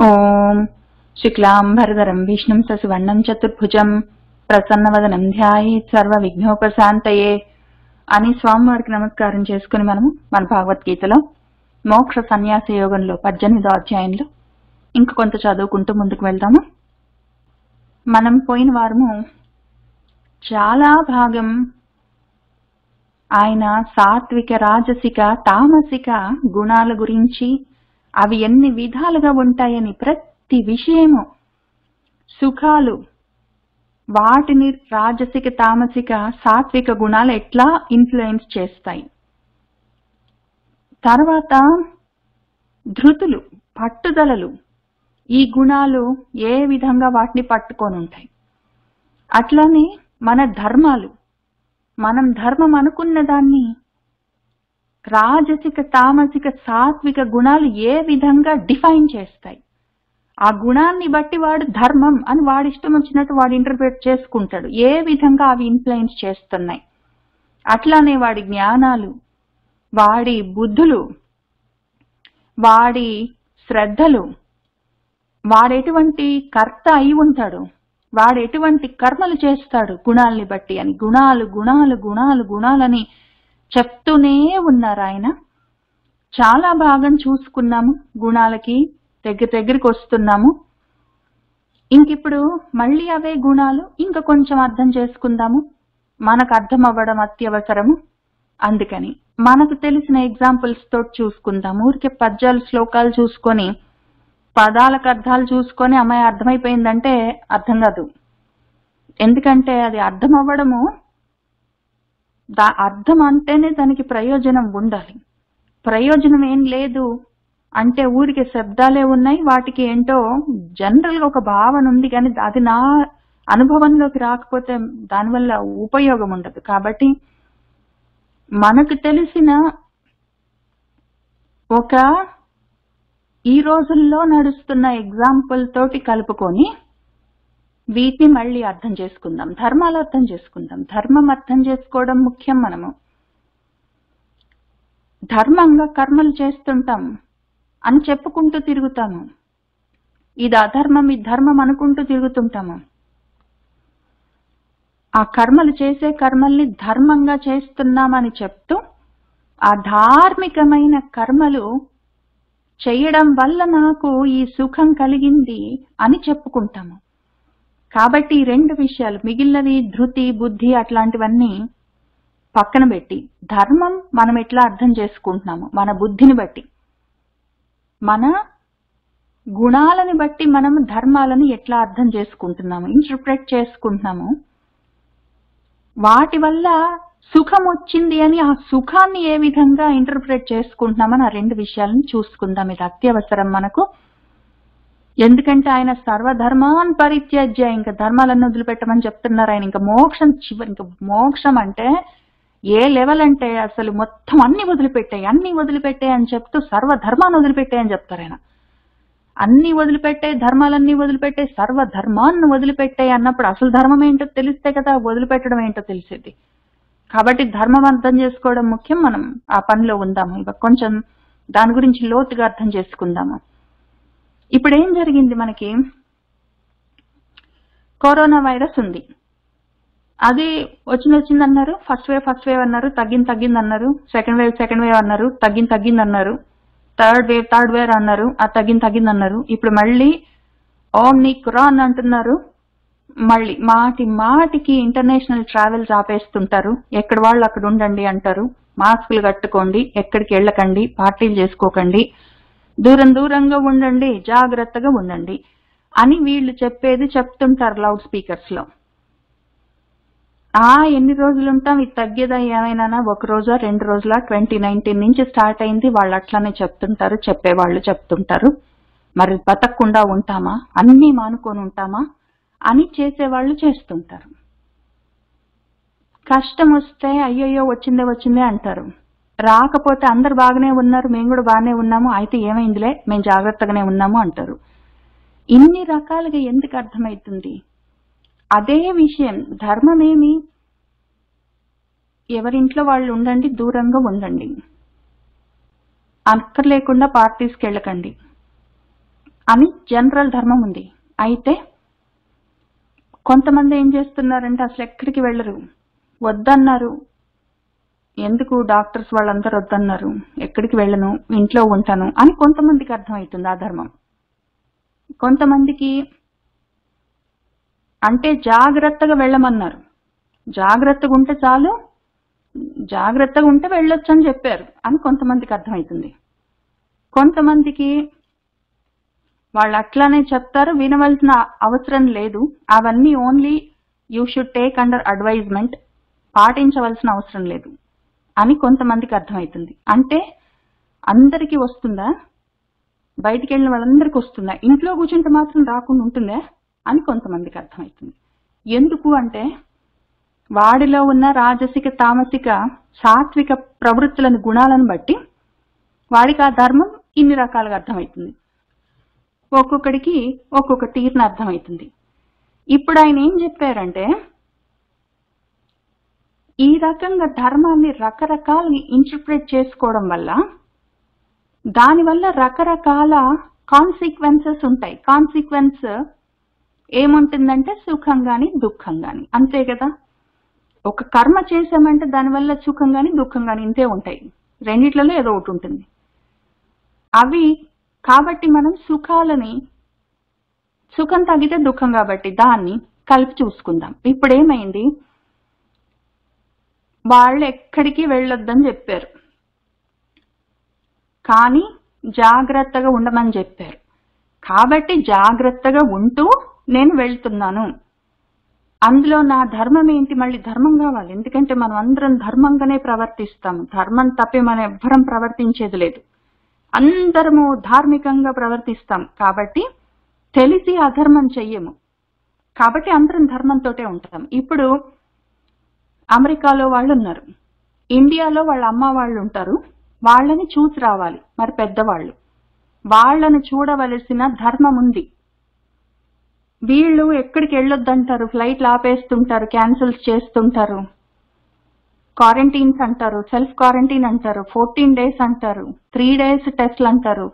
ఓం శుక్లాంబరధరం విష్ణుం శశివర్ణం చతుర్భుజం ప్రసన్నవదనం ధ్యాయేత్ సర్వ విఘ్నోపశాంతయే అని స్వామివారికి నమస్కారం చేసుకుని మనము మన భగవద్గీతలో మోక్ష సన్యాస యోగంలో 18వ అధ్యాయంలో ఇంక కొంత చదువుకుంటూ ముందుకు వెళ్దాము. మనం పోయిన వారము చాలా భాగం ఆయన సాత్విక, రాజసిక, తామసిక గుణాల గురించి, అవి ఎన్ని విధాలుగా ఉంటాయని, ప్రతి విషయము, సుఖాలు, వాటిని రాజసిక, తామసిక, సాత్విక గుణాలు ఎట్లా ఇన్ఫ్లుయెన్స్ చేస్తాయి, తర్వాత ధృతులు, పట్టుదలలు, ఈ గుణాలు ఏ విధంగా వాటిని పట్టుకొని ఉంటాయి. అట్లానే మన ధర్మాలు, మనం ధర్మం అనుకున్న దాన్ని రాజసిక, తామసిక, సాత్విక గుణాలు ఏ విధంగా డిఫైన్ చేస్తాయి. ఆ గుణాన్ని బట్టి వాడు ధర్మం అని వాడి ఇష్టం వచ్చినట్టు వాడు ఇంటర్ప్రిట్ చేసుకుంటాడు. ఏ విధంగా అవి ఇన్ఫ్లుయెన్స్ చేస్తున్నాయి. అట్లానే వాడి జ్ఞానాలు, వాడి బుద్ధులు, వాడి శ్రద్ధలు, వాడెటువంటి కర్త అయి ఉంటాడు, వాడు ఎటువంటి కర్మలు చేస్తాడు గుణాలని బట్టి అని, గుణాలు గుణాలు గుణాలు గుణాలని చెప్తూనే ఉన్నారు ఆయన. చాలా భాగం చూసుకున్నాము, గుణాలకి దగ్గరికి వస్తున్నాము. ఇంకిప్పుడు మళ్ళీ అవే గుణాలు ఇంకా కొంచెం అర్థం చేసుకుందాము. మనకు అర్థం అవ్వడం అత్యవసరము. అందుకని మనకు తెలిసిన ఎగ్జాంపుల్స్ తోటి చూసుకుందాము. ఊరికే పద్యాలు, శ్లోకాలు చూసుకొని, పదాలకు అర్థాలు చూసుకొని అమ్మాయి అర్థమైపోయిందంటే అర్థం కాదు. ఎందుకంటే అది అర్థం అవ్వడము, అర్థం అంటేనే దానికి ప్రయోజనం ఉండాలి. ప్రయోజనం ఏం లేదు అంటే ఊరికి శబ్దాలే ఉన్నాయి, వాటికి ఏంటో జనరల్ గా ఒక భావన ఉంది, కానీ అది నా అనుభవంలోకి రాకపోతే దానివల్ల ఉపయోగం ఉండదు. కాబట్టి మనకు తెలిసిన ఒక ఈ రోజుల్లో నడుస్తున్న ఎగ్జాంపుల్ తోటి కలుపుకొని వీటిని మళ్ళీ అర్థం చేసుకుందాం. ధర్మాలు అర్థం చేసుకుందాం. ధర్మం అర్థం చేసుకోవడం ముఖ్యం. మనము ధర్మంగా కర్మలు చేస్తుంటాం అని చెప్పుకుంటూ తిరుగుతాము. ఇది అధర్మం, ఇది ధర్మం అనుకుంటూ తిరుగుతుంటాము. ఆ కర్మలు చేసే కర్మల్ని ధర్మంగా చేస్తున్నామని చెప్తూ, ఆ ధార్మికమైన కర్మలు చేయడం వల్ల నాకు ఈ సుఖం కలిగింది అని చెప్పుకుంటాము. కాబట్టి ఈ రెండు విషయాలు, మిగిలినవి ధృతి, బుద్ధి అట్లాంటివన్నీ పక్కన పెట్టి, ధర్మం మనం ఎట్లా అర్థం చేసుకుంటున్నాము, మన బుద్ధిని బట్టి, మన గుణాలని బట్టి మనం ధర్మాలను ఎట్లా అర్థం చేసుకుంటున్నాము, ఇంటర్ప్రెట్ చేసుకుంటున్నాము, వాటి వల్ల సుఖం వచ్చింది అని ఆ సుఖాన్ని ఏ విధంగా ఇంటర్ప్రెట్ చేసుకుంటున్నామని ఆ రెండు విషయాలను చూసుకుందాం. ఇది అత్యవసరం మనకు. ఎందుకంటే ఆయన సర్వధర్మాన్ పరిత్యజ్య, ఇంకా ధర్మాలను వదిలిపెట్టమని చెప్తున్నారు ఆయన. ఇంకా మోక్షం చివరి, ఇంకా మోక్షం అంటే ఏ లెవెల్ అంటే అసలు మొత్తం అన్ని వదిలిపెట్టాయి అని చెప్తూ సర్వధర్మాన్ని వదిలిపెట్టాయని చెప్తారు ఆయన. అన్ని వదిలిపెట్టాయి, ధర్మాలన్నీ వదిలిపెట్టాయి, సర్వధర్మాన్ని వదిలిపెట్టాయి అన్నప్పుడు అసలు ధర్మం ఏంటో తెలిస్తే కదా వదిలిపెట్టడం ఏంటో తెలిసేది. కాబట్టి ధర్మం అర్థం చేసుకోవడం ముఖ్యం. మనం ఆ పనిలో ఉందాము. ఇక కొంచెం దాని గురించి లోతుగా అర్థం చేసుకుందాము. ఇప్పుడు ఏం జరిగింది, మనకి కరోనా వైరస్ ఉంది. అది వచ్చింది అన్నారు. ఫస్ట్ వేవ్ అన్నారు, తగ్గింది అన్నారు. సెకండ్ వేవ్ అన్నారు, తగ్గింది అన్నారు. థర్డ్ వేవ్ అన్నారు, ఆ తగ్గింది అన్నారు. ఇప్పుడు మళ్ళీ ఓమిక్రాన్ అంటున్నారు. మళ్ళీ మాటికి ఇంటర్నేషనల్ ట్రావెల్స్ ఆపేస్తుంటారు. ఎక్కడ వాళ్ళు అక్కడ ఉండండి అంటారు. మాస్కులు కట్టుకోండి, ఎక్కడికి వెళ్ళకండి, పార్టీలు చేసుకోకండి, దూరంగా ఉండండి, జాగ్రత్తగా ఉండండి అని వీళ్ళు చెప్పేది చెప్తుంటారు లౌడ్ స్పీకర్స్ లో. ఎన్ని రోజులు ఉంటాం, ఇది తగ్గేదా ఏమైనా, ఒక రోజా 2 రోజులా, 2019 నుంచి స్టార్ట్ అయింది. వాళ్ళు అట్లానే చెప్తుంటారు, చెప్పేవాళ్ళు చెప్తుంటారు. మరి బతకకుండా ఉంటామా, అన్నీ మానుకొని ఉంటామా అని చేసేవాళ్ళు చేస్తుంటారు. కష్టం వస్తే అయ్యయ్యో వచ్చిందే అంటారు. రాకపోతే అందరు బాగానే ఉన్నారు, మేము కూడా బాగానే ఉన్నాము, అయితే ఏమైందిలే, మేము జాగ్రత్తగానే ఉన్నాము అంటారు. ఇన్ని రకాలుగా ఎందుకు అర్థమవుతుంది? అదే విషయం ధర్మమేమి, ఎవరింట్లో వాళ్ళు ఉండండి, దూరంగా ఉండండి, అక్కర్లేకుండా పార్టీస్కి వెళ్ళకండి, అని జనరల్ ధర్మం ఉంది. అయితే కొంతమంది ఏం చేస్తున్నారంటే అసలు ఎక్కడికి వెళ్ళరు, వద్దన్నారు. ఎందుకు డాక్టర్స్ వాళ్ళందరూ వద్దన్నారు, ఎక్కడికి వెళ్ళను, ఇంట్లో ఉంటాను అని కొంతమందికి అర్థమవుతుంది ఆ ధర్మం. కొంతమందికి అంటే జాగ్రత్తగా వెళ్ళమన్నారు, జాగ్రత్తగా ఉంటే చాలు, జాగ్రత్తగా ఉంటే వెళ్ళొచ్చు అని చెప్పారు అని కొంతమందికి అర్థమవుతుంది. కొంతమందికి వాళ్ళు అట్లానే చెప్తారు, వినవలసిన అవసరం లేదు, అవన్నీ only you should take under advisement, పాటించవలసిన అవసరం లేదు అని కొంతమందికి అర్థమవుతుంది. అంటే అందరికీ వస్తుందా, బయటికి వెళ్ళిన వాళ్ళందరికీ వస్తుందా, ఇంట్లో కూర్చుంటే మాత్రం రాకుండా ఉంటుందా అని కొంతమందికి అర్థమవుతుంది. ఎందుకు అంటే వాడిలో ఉన్న రాజసిక తామసిక సాత్విక ప్రవృత్తులను గుణాలను బట్టి వాడికి ఆ ధర్మం ఇన్ని రకాలుగా అర్థమవుతుంది, ఒక్కొక్కడికి ఒక్కొక్క తీరున అర్థమవుతుంది. ఇప్పుడు ఆయన ఏం చెప్పారంటే ఈ రకంగా ధర్మాన్ని రకరకాలుగా ఇంటర్ప్రిట్ చేసుకోవడం వల్ల దానివల్ల రకరకాల కాన్సిక్వెన్సెస్ ఉంటాయి. కాన్సిక్వెన్స్ ఏముంటుందంటే సుఖం గాని దుఃఖం గాని, అంతే కదా. ఒక కర్మ చేసామంటే దానివల్ల సుఖం గాని దుఃఖం గాని ఇంతే ఉంటాయి, రెండిట్లలో ఏదో ఒకటి ఉంటుంది. అవి కాబట్టి మనం సుఖాలని, సుఖం తగ్గితే దుఃఖం కాబట్టి దాన్ని కలిపి చూసుకుందాం. ఇప్పుడు ఏమైంది, వాళ్ళు ఎక్కడికి వెళ్ళొద్దని చెప్పారు కానీ జాగ్రత్తగా ఉండమని చెప్పారు. కాబట్టి జాగ్రత్తగా ఉంటూ నేను వెళ్తున్నాను. అందులో నా ధర్మం ఏంటి, మళ్ళీ ధర్మం కావాలి, ఎందుకంటే మనం అందరం ధర్మంగానే ప్రవర్తిస్తాం, ధర్మం తప్పి మనం ఎవ్వరం ప్రవర్తించేది లేదు, అందరము ధార్మికంగా ప్రవర్తిస్తాం. కాబట్టి తెలిసి అధర్మం చెయ్యము, కాబట్టి అందరం ధర్మంతోటే ఉంటాం. ఇప్పుడు అమెరికాలో వాళ్ళు ఉన్నారు, ఇండియాలో వాళ్ళ అమ్మ వాళ్ళు ఉంటారు, వాళ్ళని చూసి రావాలి. మరి పెద్దవాళ్ళు వాళ్ళను చూడవలసిన ధర్మం ఉంది. వీళ్ళు ఎక్కడికి వెళ్ళొద్దంటారు, ఫ్లైట్లు ఆపేస్తుంటారు, క్యాన్సిల్స్ చేస్తుంటారు, క్వారంటైన్స్ అంటారు, సెల్ఫ్ క్వారంటైన్ అంటారు, 14 days అంటారు, 3 days టెస్ట్లు అంటారు,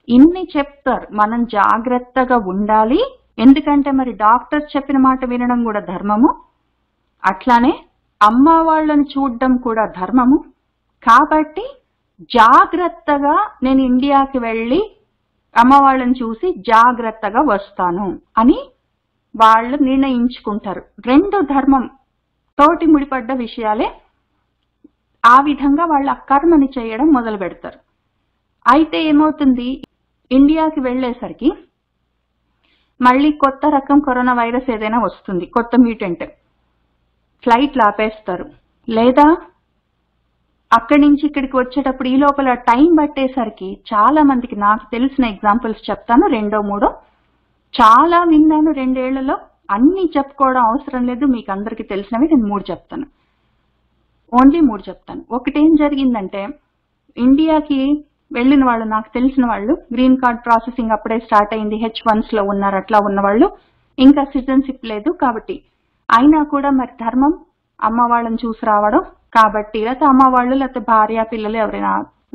ఇన్ని చెప్తారు. మనం జాగ్రత్తగా ఉండాలి, ఎందుకంటే మరి డాక్టర్స్ చెప్పిన మాట వినడం కూడా ధర్మము, అట్లానే అమ్మ వాళ్ళని చూడడం కూడా ధర్మము. కాబట్టి జాగ్రత్తగా నేను ఇండియాకి వెళ్ళి అమ్మ వాళ్ళని చూసి జాగ్రత్తగా వస్తాను అని వాళ్ళు నిర్ణయించుకుంటారు. రెండు ధర్మం తోటి ముడిపడ్డ విషయాలే. ఆ విధంగా వాళ్ళు ఆ కర్మని చేయడం మొదలు పెడతారు. అయితే ఏమవుతుంది, ఇండియాకి వెళ్ళేసరికి మళ్ళీ కొత్త రకం కరోనా వైరస్ ఏదైనా వస్తుంది, కొత్త మ్యూటెంట్, ఫ్లైట్లు ఆపేస్తారు. లేదా అక్కడి నుంచి ఇక్కడికి వచ్చేటప్పుడు ఈ లోపల టైం పట్టేసరికి చాలా మందికి, నాకు తెలిసిన ఎగ్జాంపుల్స్ చెప్తాను, 2 3 చాలా విన్నాను 2 ఏళ్లలో. అన్ని చెప్పుకోవడం అవసరం లేదు, మీకు అందరికి తెలిసినవి నేను 3 చెప్తాను, ఓన్లీ 3 చెప్తాను. ఒకటేం జరిగిందంటే, ఇండియాకి వెళ్ళిన వాళ్ళు, నాకు తెలిసిన వాళ్ళు, గ్రీన్ కార్డ్ ప్రాసెసింగ్ అప్పుడే స్టార్ట్ అయింది, H1s లో ఉన్నారు, అట్లా ఉన్నవాళ్ళు, ఇంకా సిటిజన్షిప్ లేదు. కాబట్టి అయినా కూడా మరి ధర్మం అమ్మ వాళ్ళని చూసి రావడం కాబట్టి, లేకపోతే అమ్మ వాళ్ళు లేకపోతే భార్య పిల్లలు ఎవరైనా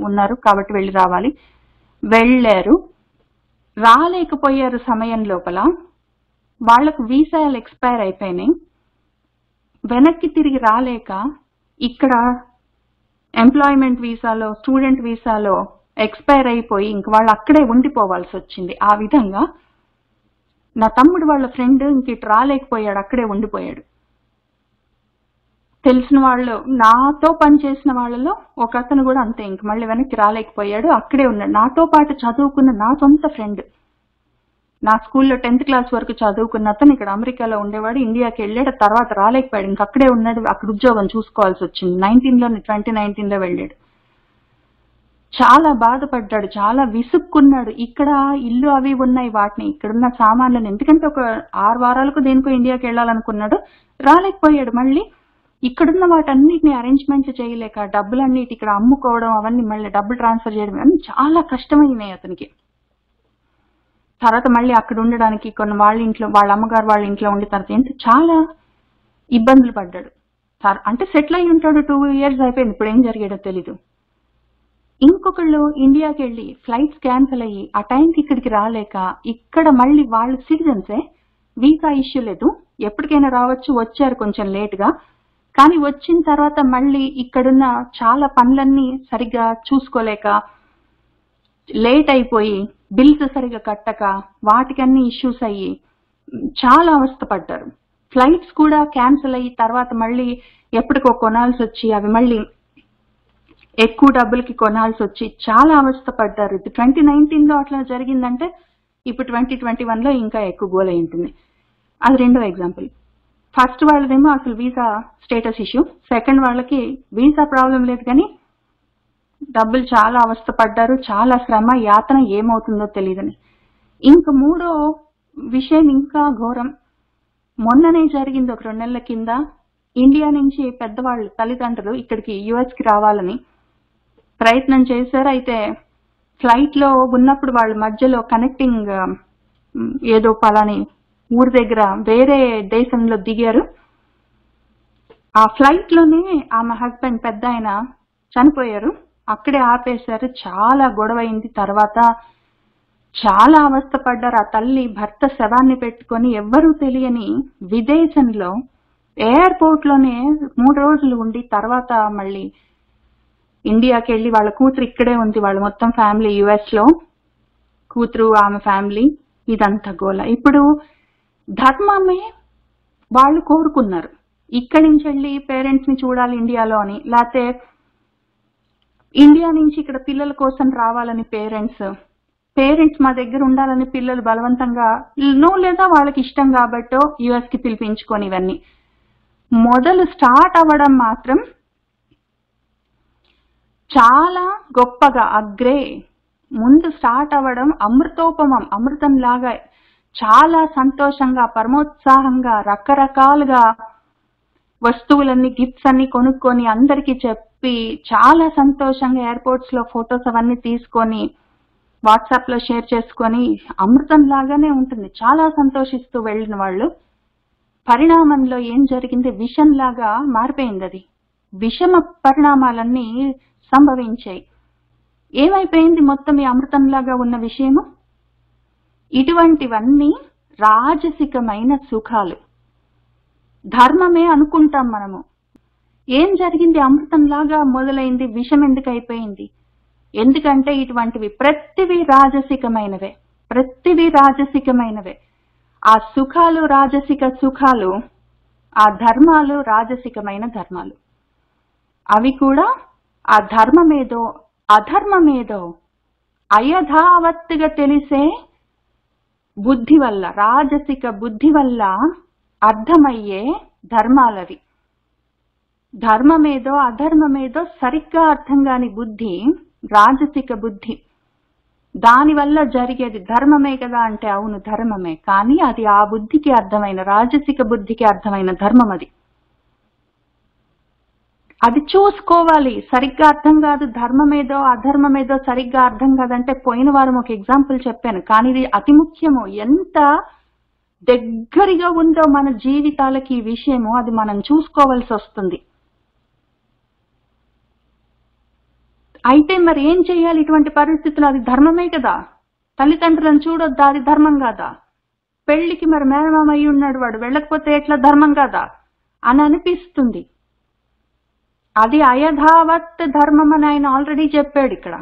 ఉన్నారు కాబట్టి వెళ్ళి రావాలి. వెళ్ళారు, రాలేకపోయారు. సమయం లోపల వాళ్లకు వీసాలు ఎక్స్పైర్ అయిపోయినాయి, వెనక్కి తిరిగి రాలేక ఇక్కడ ఎంప్లాయ్మెంట్ వీసాలో, స్టూడెంట్ వీసాలో ఎక్స్పైర్ అయిపోయి ఇంక వాళ్ళు అక్కడే ఉండిపోవాల్సి వచ్చింది. ఆ విధంగా నా తమ్ముడు వాళ్ళ ఫ్రెండ్ ఇంక ఇటు రాలేకపోయాడు, అక్కడే ఉండిపోయాడు. తెలిసిన వాళ్ళు, నాతో పనిచేసిన వాళ్ళలో ఒక అతను కూడా అంతే, ఇంక మళ్ళీ వెనక్కి రాలేకపోయాడు, అక్కడే ఉన్నాడు. నాతో పాటు చదువుకున్న నా సొంత ఫ్రెండ్, నా స్కూల్లో 10th క్లాస్ వరకు చదువుకున్న అతను ఇక్కడ అమెరికాలో ఉండేవాడు, ఇండియాకి వెళ్ళాడు, తర్వాత రాలేకపోయాడు, ఇంక అక్కడే ఉన్నాడు, అక్కడ ఉద్యోగం చూసుకోవాల్సి వచ్చింది. 2019లో వెళ్ళాడు. చాలా బాధపడ్డాడు, చాలా విసుక్కున్నాడు. ఇక్కడ ఇల్లు అవి ఉన్నాయి, వాటిని ఇక్కడున్న సామాన్లను, ఎందుకంటే ఒక 6 వారాలకు దేనికో ఇండియాకి వెళ్ళాలనుకున్నాడు, రాలేకపోయాడు. మళ్ళీ ఇక్కడున్న వాటన్నిటిని అరేంజ్మెంట్ చేయలేక డబ్బులన్నీ ఇక్కడ అమ్ముకోవడం, అవన్నీ మళ్ళీ డబ్బులు ట్రాన్స్ఫర్ చేయడం, అన్ని చాలా కష్టమైనాయి అతనికి. తర్వాత మళ్ళీ అక్కడ ఉండడానికి కొన్ని వాళ్ళ ఇంట్లో, వాళ్ళ అమ్మగారు వాళ్ళ ఇంట్లో ఉండి తర్వాత చాలా ఇబ్బందులు పడ్డాడు. అంటే సెటిల్ అయి ఉంటాడు, 2 years అయిపోయింది, ఇప్పుడు ఏం జరిగాడో తెలీదు. ఇంకొకళ్ళు ఇండియాకి వెళ్ళి ఫ్లైట్స్ క్యాన్సిల్ అయ్యి ఆ టైంకి ఇక్కడికి రాలేక ఇక్కడ మళ్ళీ వాళ్ళు సిటిజన్సే, వీసా ఇష్యూ లేదు, ఎప్పటికైనా రావచ్చు, వచ్చారు కొంచెం లేట్గా, కానీ వచ్చిన తర్వాత మళ్ళీ ఇక్కడున్న చాలా పనులన్నీ సరిగ్గా చూసుకోలేక లేట్ అయిపోయి బిల్స్ సరిగ్గా కట్టక వాటికన్నీ ఇష్యూస్ అయ్యి చాలా అవస్థపడ్డారు. ఫ్లైట్స్ కూడా క్యాన్సిల్ అయ్యి తర్వాత మళ్ళీ ఎప్పటికో కొనాల్సి వచ్చి అవి మళ్ళీ ఎక్కువ డబ్బులకి కొనాల్సి వచ్చి చాలా అవస్థపడ్డారు. ఇది 2019లో అట్లా జరిగిందంటే ఇప్పుడు 2021లో ఇంకా ఎక్కువ గోల్ అయి ఉంటుంది. అది రెండో ఎగ్జాంపుల్. ఫస్ట్ వాళ్ళదేమో అసలు వీసా స్టేటస్ ఇష్యూ, సెకండ్ వాళ్ళకి వీసా ప్రాబ్లం లేదు కానీ డబ్బులు చాలా అవస్థపడ్డారు, చాలా శ్రమ యాతన, ఏమవుతుందో తెలియదని. ఇంక మూడో విషయం ఇంకా ఘోరం. మొన్ననే జరిగింది, ఒక 2 నెలల కింద. ఇండియా నుంచి పెద్దవాళ్ళు తల్లిదండ్రులు ఇక్కడికి యుఎస్కి రావాలని ప్రయత్నం చేశారు. అయితే ఫ్లైట్లో ఉన్నప్పుడు వాళ్ళ మధ్యలో కనెక్టింగ్ ఏదో పలాని ఊరి దగ్గర వేరే దేశంలో దిగారు. ఆ ఫ్లైట్ లోనే ఆమె హస్బెండ్ పెద్ద ఆయన చనిపోయారు, అక్కడే ఆపేశారు. చాలా గొడవ అయింది. తర్వాత చాలా అవస్థపడ్డారు. ఆ తల్లి భర్త శవాన్ని పెట్టుకొని ఎవ్వరూ తెలియని విదేశంలో ఎయిర్పోర్ట్ లోనే 3 రోజులు ఉండి తర్వాత మళ్ళీ ఇండియాకి వెళ్ళి వాళ్ళ కూతురు ఇక్కడే ఉంది, వాళ్ళ మొత్తం ఫ్యామిలీ యుఎస్ లో, కూతురు ఆమె ఫ్యామిలీ, ఇదంతా గోల. ఇప్పుడు ధర్మమే వాళ్ళు కోరుకున్నారు, ఇక్కడి నుంచి వెళ్ళి పేరెంట్స్ ని చూడాలి ఇండియాలో అని, లేకపోతే ఇండియా నుంచి ఇక్కడ పిల్లల కోసం రావాలని పేరెంట్స్ మా దగ్గర ఉండాలని పిల్లలు బలవంతంగా లేదా వాళ్ళకి ఇష్టం కాబట్టో యుఎస్ కి పిలిపించుకొని ఇవన్నీ మొదలు స్టార్ట్ అవ్వడం మాత్రం చాలా గొప్పగా అగ్రే ముందు స్టార్ట్ అవ్వడం అమృతోపమం, అమృతం లాగా చాలా సంతోషంగా పరమోత్సాహంగా రకరకాలుగా వస్తువులన్నీ గిఫ్ట్స్ అన్ని కొనుక్కొని అందరికి చెప్పి చాలా సంతోషంగా ఎయిర్పోర్ట్స్ లో ఫొటోస్ అవన్నీ తీసుకొని వాట్సాప్ లో షేర్ చేసుకొని అమృతం లాగానే ఉంటుంది. చాలా సంతోషిస్తూ వెళ్ళిన వాళ్ళు పరిణామంలో ఏం జరిగింది, విషం లాగా మారిపోయింది. అది విషమ పరిణామాలన్నీ సంభవించాయి. ఏమైపోయింది మొత్తం ఈ అమృతంలాగా ఉన్న విషయము? ఇటువంటివన్నీ రాజసికమైన సుఖాలు. ధర్మమే అనుకుంటాం మనము. ఏం జరిగింది? అమృతంలాగా మొదలైంది, విషం ఎందుకు అయిపోయింది? ఎందుకంటే ఇటువంటివి ప్రతివి రాజసికమైనవే, ప్రతివి రాజసికమైనవే. ఆ సుఖాలు రాజసిక సుఖాలు, ఆ ధర్మాలు రాజసికమైన ధర్మాలు. అవి కూడా ఆ ధర్మమేదో అధర్మమేదో అయథావత్తుగా తెలిసే బుద్ధి వల్ల, రాజసిక బుద్ధి వల్ల అర్థమయ్యే ధర్మాలవి. ధర్మమేదో అధర్మమేదో సరిగ్గా అర్థం కాని బుద్ధి రాజసిక బుద్ధి. దానివల్ల జరిగేది ధర్మమే కదా అంటే అవును ధర్మమే, కానీ అది ఆ బుద్ధికి అర్థమైన, రాజసిక బుద్ధికి అర్థమైన ధర్మం. అది చూసుకోవాలి. సరిగ్గా అర్థం కాదు, ధర్మమేదో అధర్మమేదో సరిగ్గా అర్థం కాదంటే పోయిన వారం ఒక ఎగ్జాంపుల్ చెప్పాను, కానీ ఇది అతి ముఖ్యము. ఎంత దగ్గరగా ఉందో మన జీవితాలకి ఈ విషయము, అది మనం చూసుకోవాల్సి వస్తుంది. అయితే మరి ఏం చేయాలి ఇటువంటి పరిస్థితులు? అది ధర్మమే కదా. తల్లిదండ్రులను చూడొద్దా? అది ధర్మం కాదా? పెళ్లికి మరి మేనమామ అయి ఉన్నాడు, వాడు వెళ్ళకపోతే ఎట్లా, ధర్మం కాదా అని అనిపిస్తుంది. అది అయథావత్ ధర్మం అని ఆయన ఆల్రెడీ చెప్పాడు ఇక్కడ.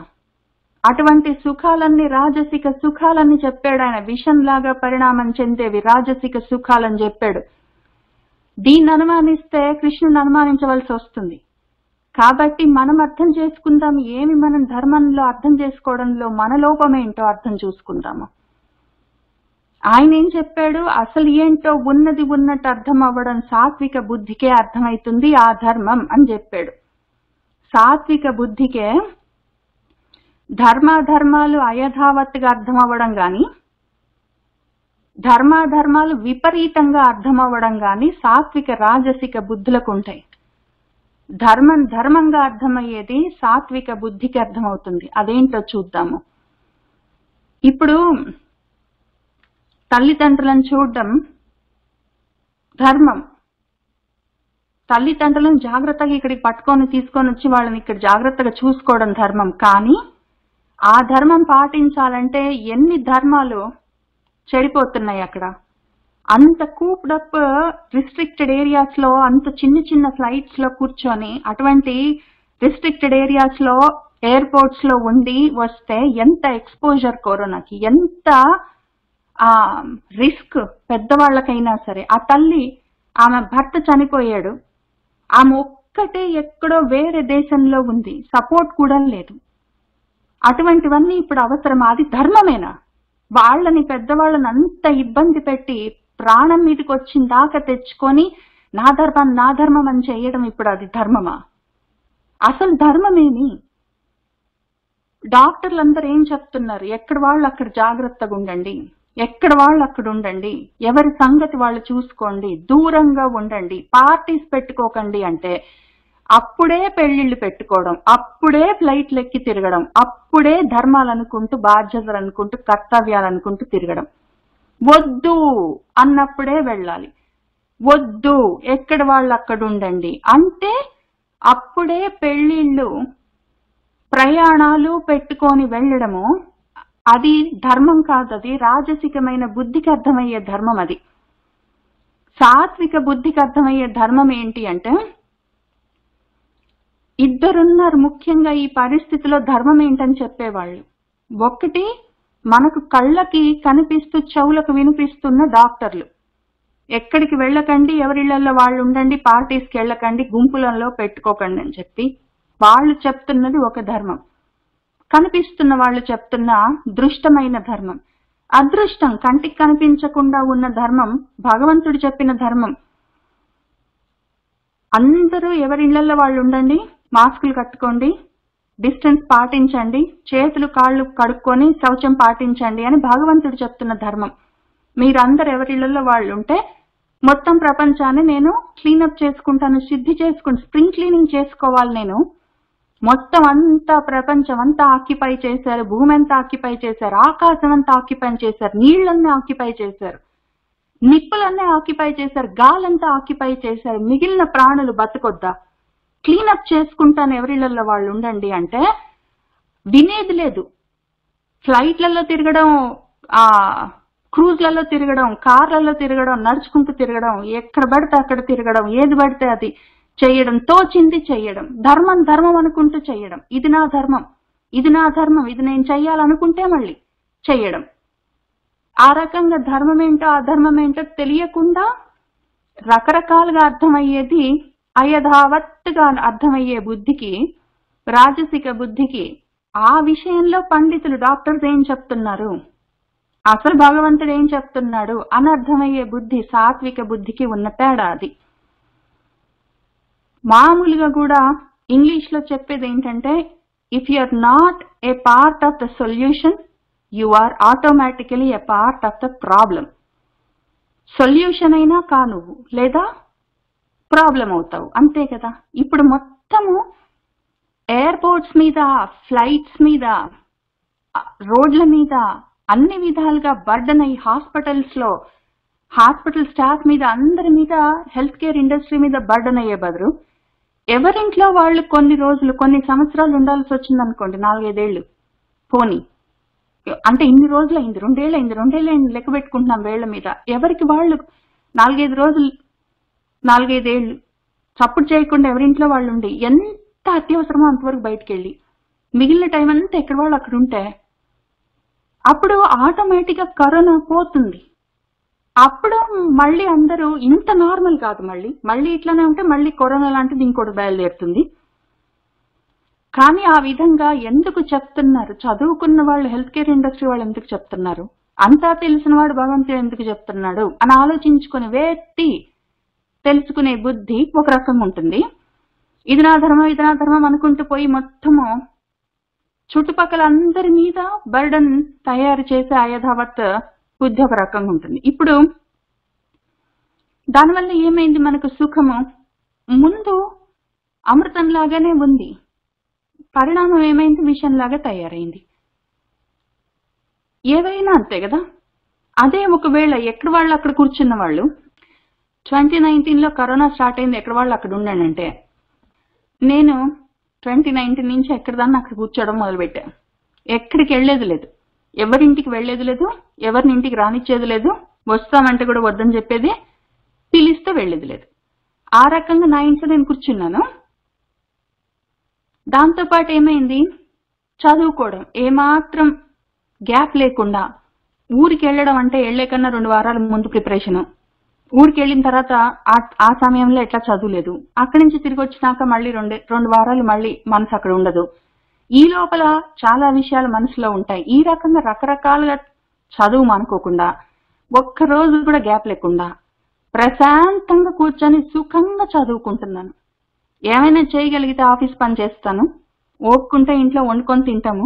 అటువంటి సుఖాలన్నీ రాజసిక సుఖాలని చెప్పాడు ఆయన. విషంలాగా పరిణామం చెందేవి రాజసిక సుఖాలని చెప్పాడు. దీన్ని అనుమానిస్తే కృష్ణుని అనుమానించవలసి వస్తుంది. కాబట్టి మనం అర్థం చేసుకుందాం, ఏమి మనం ధర్మంలో అర్థం చేసుకోవడంలో మన లోపమేంటో అర్థం చూసుకుందాము. ఆయన ఏం చెప్పాడు? అసలు ఏంటో ఉన్నది ఉన్నట్టు అర్థం అవ్వడం సాత్విక బుద్ధికే అర్థమవుతుంది, ఆ ధర్మం అని చెప్పాడు. సాత్విక బుద్ధికే ధర్మాధర్మాలు అయథావత్తుగా అర్థం అవ్వడం గాని, ధర్మాధర్మాలు విపరీతంగా అర్థం అవ్వడం గాని సాత్విక రాజసిక బుద్ధులకు ఉంటాయి. ధర్మం ధర్మంగా అర్థమయ్యేది సాత్విక బుద్ధికి అర్థమవుతుంది. అదేంటో చూద్దాము. ఇప్పుడు తల్లిదండ్రులను చూడడం ధర్మం. తల్లిదండ్రులను జాగ్రత్తగా ఇక్కడికి పట్టుకొని తీసుకొని వచ్చి వాళ్ళని ఇక్కడ జాగ్రత్తగా చూసుకోవడం ధర్మం. కానీ ఆ ధర్మం పాటించాలంటే ఎన్ని ధర్మాలు చెడిపోతున్నాయి అక్కడ. అంత కూప్డప్ రిస్ట్రిక్టెడ్ ఏరియాస్ లో, అంత చిన్న చిన్న ఫ్లైట్స్ లో కూర్చొని, అటువంటి రిస్ట్రిక్టెడ్ ఏరియాస్ లో ఎయిర్పోర్ట్స్ లో ఉండి వస్తే ఎంత ఎక్స్పోజర్ కరోనాకి, ఎంత రిస్క్ పెద్దవాళ్ళకైనా సరే. ఆ తల్లి, ఆమె భర్త చనిపోయాడు, ఆమె ఒక్కటే ఎక్కడో వేరే దేశంలో ఉంది, సపోర్ట్ కూడా లేదు. అటువంటివన్నీ ఇప్పుడు అవసరమా? అది ధర్మమేనా? వాళ్ళని, పెద్దవాళ్ళని అంత ఇబ్బంది పెట్టి ప్రాణం మీదకి వచ్చిన దాకా తెచ్చుకొని నా ధర్మం అని చేయడం ఇప్పుడు అది ధర్మమా? అసలు ధర్మమేమి? డాక్టర్లు అందరూ ఏం చెప్తున్నారు? ఎక్కడ వాళ్ళు అక్కడ జాగ్రత్తగా ఉండండి, ఎక్కడ వాళ్ళు అక్కడ ఉండండి, ఎవరి సంగతి వాళ్ళు చూసుకోండి, దూరంగా ఉండండి, పార్టీస్ పెట్టుకోకండి అంటే అప్పుడే పెళ్లిళ్ళు పెట్టుకోవడం, అప్పుడే ఫ్లైట్లు ఎక్కి తిరగడం, అప్పుడే ధర్మాలు అనుకుంటూ, బాధ్యతలు అనుకుంటూ, కర్తవ్యాలు అనుకుంటూ తిరగడం. వద్దు అన్నప్పుడే వెళ్ళాలి, వద్దు ఎక్కడ వాళ్ళు అక్కడ ఉండండి అంటే అప్పుడే పెళ్లిళ్ళు, ప్రయాణాలు పెట్టుకొని వెళ్ళడము అది ధర్మం కాదు. అది రాజసికమైన బుద్ధికి అర్థమయ్యే ధర్మం. అది సాత్విక బుద్ధికి అర్థమయ్యే ధర్మం ఏంటి అంటే, ఇద్దరున్నారు ముఖ్యంగా ఈ పరిస్థితిలో ధర్మం ఏంటని చెప్పేవాళ్ళు. ఒకటి, మనకు కళ్ళకి కనిపిస్తూ చెవులకు వినిపిస్తున్న డాక్టర్లు, ఎక్కడికి వెళ్ళకండి, ఎవరిళ్లలో వాళ్ళు ఉండండి, పార్టీస్కి వెళ్ళకండి, గుంపులలో పెట్టుకోకండి అని చెప్పి వాళ్ళు చెప్తున్నది ఒక ధర్మం. కనిపిస్తున్న వాళ్ళు చెప్తున్న దృష్టమైన ధర్మం. అదృష్టం, కంటికి కనిపించకుండా ఉన్న ధర్మం భగవంతుడు చెప్పిన ధర్మం. అందరూ ఎవరిళ్లలో వాళ్ళు ఉండండి, మాస్కులు కట్టుకోండి, డిస్టెన్స్ పాటించండి, చేతులు కాళ్ళు కడుక్కొని శౌచం పాటించండి అని భగవంతుడు చెప్తున్న ధర్మం. మీరందరూ ఎవరిళ్లలో వాళ్ళు ఉంటే మొత్తం ప్రపంచాన్ని నేను క్లీనప్ చేసుకుంటాను, శుద్ధి చేసుకుని స్ప్రింగ్ క్లీనింగ్ చేసుకోవాలి నేను. మొత్తం అంతా ప్రపంచం అంతా ఆక్యుపై చేశారు, భూమి అంతా ఆక్యుపై చేశారు, ఆకాశం అంతా ఆక్యుపై చేశారు, నీళ్లన్నీ ఆక్యుపై చేశారు, నిప్పులన్నీ ఆక్యుపై చేశారు, గాలంతా ఆక్యుపై చేశారు. మిగిలిన ప్రాణులు బతకొద్దా? క్లీనప్ చేసుకుంటాను ఎవరిళ్లలో వాళ్ళు ఉండండి అంటే వినేది లేదు. ఫ్లైట్లలో తిరగడం, క్రూజ్లలో తిరగడం, కార్లలో తిరగడం, నడుచుకుంటూ తిరగడం, ఎక్కడ పడితే అక్కడ తిరగడం, ఏది పడితే అది చేయడం, తోచింది చేయడం, ధర్మం ధర్మం అనుకుంటూ చేయడం. ఇది నా ధర్మం, ఇది నా ధర్మం, ఇది నేను చెయ్యాలనుకుంటే మళ్ళీ చెయ్యడం. ఆ రకంగా ధర్మం ఏంటో అధర్మం ఏంటో తెలియకుండా రకరకాలుగా అర్థమయ్యేది, అయథావత్తుగా అర్థమయ్యే బుద్ధికి, రాజసిక బుద్ధికి, ఆ విషయంలో పండితులు డాక్టర్స్ ఏం చెప్తున్నారు, అసలు భగవంతుడు ఏం చెప్తున్నాడు అని అర్థమయ్యే బుద్ధి సాత్విక బుద్ధికి ఉన్న తేడా అది. మామూలుగా కూడా ఇంగ్లీష్ లో చెప్పేది ఏంటంటే, if you are not a part of the solution, you are automatically a part of the problem. Solution అయినా కా నువ్వు, లేదా ప్రాబ్లం అవుతావు, అంతే కదా. ఇప్పుడు మొత్తము ఎయిర్పోర్ట్స్ మీద, ఫ్లైట్స్ మీద, రోడ్ల మీద అన్ని విధాలుగా బర్డన్ అయ్యి హాస్పిటల్స్ లో, హాస్పిటల్ స్టాఫ్ మీద, అందరి మీద, హెల్త్ కేర్ ఇండస్ట్రీ మీద బర్డన్ అయ్యే బదులు ఎవరింట్లో వాళ్ళు కొన్ని రోజులు, కొన్ని సంవత్సరాలు ఉండాల్సి వచ్చింది అనుకోండి, 4-5 ఏళ్ళు పోనీ, అంటే ఇన్ని రోజులు అయింది, 2 ఏళ్ళు అయింది, 2 ఏళ్ళు అయింది లెక్క పెట్టుకుంటున్నాం వేళ్ల మీద. ఎవరికి వాళ్ళు 4-5 రోజులు, 4-5 ఏళ్ళు చప్పుడు చేయకుండా ఎవరింట్లో వాళ్ళు ఉండి, ఎంత అత్యవసరమో అంతవరకు బయటకు వెళ్ళి మిగిలిన టైం అంతా ఎక్కడ వాళ్ళు అక్కడ ఉంటే అప్పుడు ఆటోమేటిక్ గా కరోనా పోతుంది. అప్పుడు మళ్ళీ అందరూ ఇంత నార్మల్ కాదు, మళ్ళీ ఇట్లానే ఉంటే మళ్ళీ కరోనా లాంటిది ఇంకోటి బయలుదేరుతుంది. కానీ ఆ విధంగా ఎందుకు చెప్తున్నారు? చదువుకున్న వాళ్ళు, హెల్త్ కేర్ ఇండస్ట్రీ వాళ్ళు ఎందుకు చెప్తున్నారు? అంతా తెలిసిన వాడు భగవంతుడు ఎందుకు చెప్తున్నాడు అని ఆలోచించుకుని వేట్టి తెలుసుకునే బుద్ధి ఒక రకం ఉంటుంది. ఇది నా ధర్మం, ఇది నా ధర్మం అనుకుంటూ పోయి మొత్తము చుట్టుపక్కల అందరి మీద బర్డన్ తయారు చేసే అయథావత్ బుద్ధి ఒక రకంగా ఉంటుంది. ఇప్పుడు దానివల్ల ఏమైంది? మనకు సుఖము ముందు అమృతం లాగానే ఉంది, పరిణామం ఏమైంది? విషంలాగా తయారైంది. ఏవైనా అంతే కదా. అదే ఒకవేళ ఎక్కడ వాళ్ళు అక్కడ కూర్చున్న వాళ్ళు 2019లో కరోనా స్టార్ట్ అయింది, ఎక్కడ వాళ్ళు అక్కడ ఉండండి. నేను 2019 నుంచి ఎక్కడదాన్ని అక్కడ కూర్చోవడం మొదలుపెట్టా. ఎక్కడికి వెళ్ళేది లేదు, ఎవరింటికి వెళ్ళేది లేదు, ఎవరిని ఇంటికి రానిచ్చేది లేదు, వస్తామంటే కూడా వద్దని చెప్పేది, పిలిస్తే వెళ్ళేది లేదు. ఆ రకంగా నా ఇంట్లో నేను కూర్చున్నాను. దాంతోపాటు ఏమైంది, చదువుకోవడం ఏమాత్రం గ్యాప్ లేకుండా. ఊరికి వెళ్ళడం అంటే వెళ్లే కన్నా 2 వారాల ముందు ప్రిపరేషను. ఊరికి వెళ్ళిన తర్వాత ఆ సమయంలో ఎట్లా చదువులేదు. అక్కడి నుంచి తిరిగి వచ్చినాక మళ్ళీ 2 వారాలు మళ్ళీ మనసు అక్కడ ఉండదు. ఈ లోపల చాలా విషయాలు మనసులో ఉంటాయి. ఈ రకంగా రకరకాలుగా చదువు అనుకోకుండా, ఒక్కరోజు కూడా గ్యాప్ లేకుండా ప్రశాంతంగా కూర్చొని సుఖంగా చదువుకుంటున్నాను. ఏమైనా చేయగలిగితే ఆఫీస్ పని చేస్తాను, ఓపుకుంటే ఇంట్లో వండుకొని తింటాము,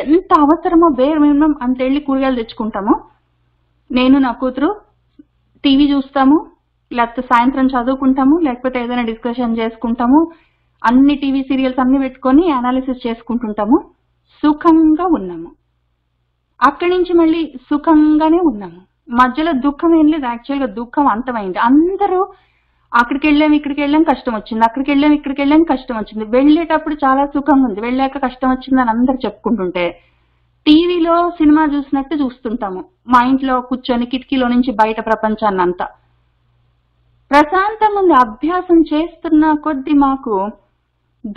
ఎంత అవసరమో బేర్ మినిమం అంత వెళ్ళి కూరగాయలు తెచ్చుకుంటాము. నేను నా కూతురు టీవీ చూస్తాము, లేకపోతే సాయంత్రం చదువుకుంటాము, లేకపోతే ఏదైనా డిస్కషన్ చేసుకుంటాము. అన్ని టీవీ సీరియల్స్ అన్ని పెట్టుకొని అనాలిసిస్ చేసుకుంటుంటాము. సుఖంగా ఉన్నాము. అక్కడి నుంచి మళ్ళీ సుఖంగానే ఉన్నాము. మధ్యలో దుఃఖం ఏం లేదు. యాక్చువల్గా దుఃఖం అంతమైంది. అందరూ అక్కడికి వెళ్ళాం, ఇక్కడికి వెళ్ళాం, కష్టం వచ్చింది, అక్కడికి వెళ్ళాం, ఇక్కడికి వెళ్ళాం, కష్టం వచ్చింది, వెళ్ళేటప్పుడు చాలా సుఖంగా ఉంది, వెళ్ళాక కష్టం వచ్చిందని అందరు చెప్పుకుంటుంటే టీవీలో సినిమా చూసినట్టు చూస్తుంటాము. మా ఇంట్లో కూర్చొని కిటికీలో నుంచి బయట ప్రపంచాన్ని అంతా ప్రశాంతంగా ఉంది. అభ్యాసం చేస్తున్న కొద్ది మాకు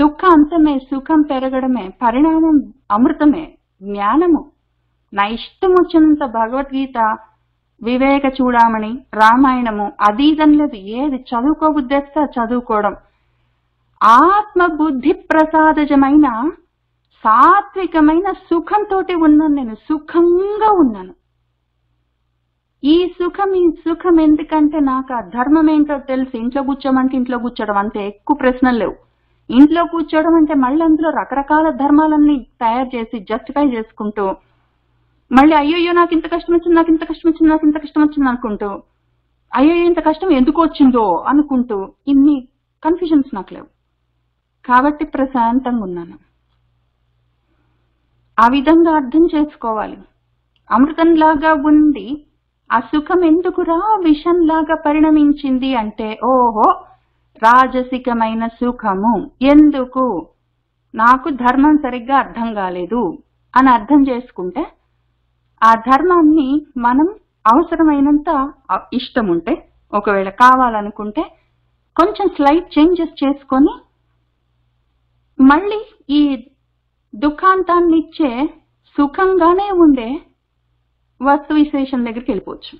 దుఃఖం అంతమే, సుఖం పెరగడమే, పరిణామం అమృతమే, జ్ఞానము. నా ఇష్టం వచ్చినంత భగవద్గీత, వివేక చూడామణి, రామాయణము అదీదం లేదు. ఏది చదువుకోబుద్దేస్తా చదువుకోవడం. ఆత్మ బుద్ధి ప్రసాదజమైన సాత్వికమైన సుఖంతో ఉన్నాను. నేను సుఖంగా ఉన్నాను. ఈ సుఖం ఎందుకంటే నాకు ఆ ధర్మం ఏంటో తెలుసు. ఇంట్లో కూర్చోమంటే ఇంట్లో కూర్చోవడం, అంతే, ఎక్కువ ప్రశ్నలు లేవు. ఇంట్లో కూర్చోవడం అంటే మళ్ళీ అందులో రకరకాల ధర్మాలన్నీ తయారు చేసి జస్టిఫై చేసుకుంటూ మళ్ళీ అయ్యో నాకు ఇంత కష్టం వచ్చింది, నాకు ఇంత కష్టం వచ్చింది, నాకు ఇంత కష్టం వచ్చింది అనుకుంటూ, అయ్యో ఇంత కష్టం ఎందుకు వచ్చిందో అనుకుంటూ ఇన్ని కన్ఫ్యూజన్స్ నాకు లేవు. కాబట్టి ప్రశాంతంగా ఉన్నాను. ఆ విధంగా అర్థం చేసుకోవాలి. అమృతంలాగా ఉంది, ఆ సుఖం ఎందుకురా విషంలాగా పరిణమించింది అంటే, ఓహో రాజసికమైన సుఖము ఎందుకు, నాకు ధర్మం సరిగ్గా అర్థం కాలేదు అని అర్థం చేసుకుంటే, ఆ ధర్మాన్ని మనం అవసరమైనంత ఇష్టం ఉంటే, ఒకవేళ కావాలనుకుంటే కొంచెం స్లైట్ చేంజెస్ చేసుకొని మళ్ళీ ఈ దుఃఖాంతాన్ని ఇచ్చే సుఖంగానే ఉండే వస్తు విశేషం దగ్గరికి వెళ్ళిపోవచ్చు.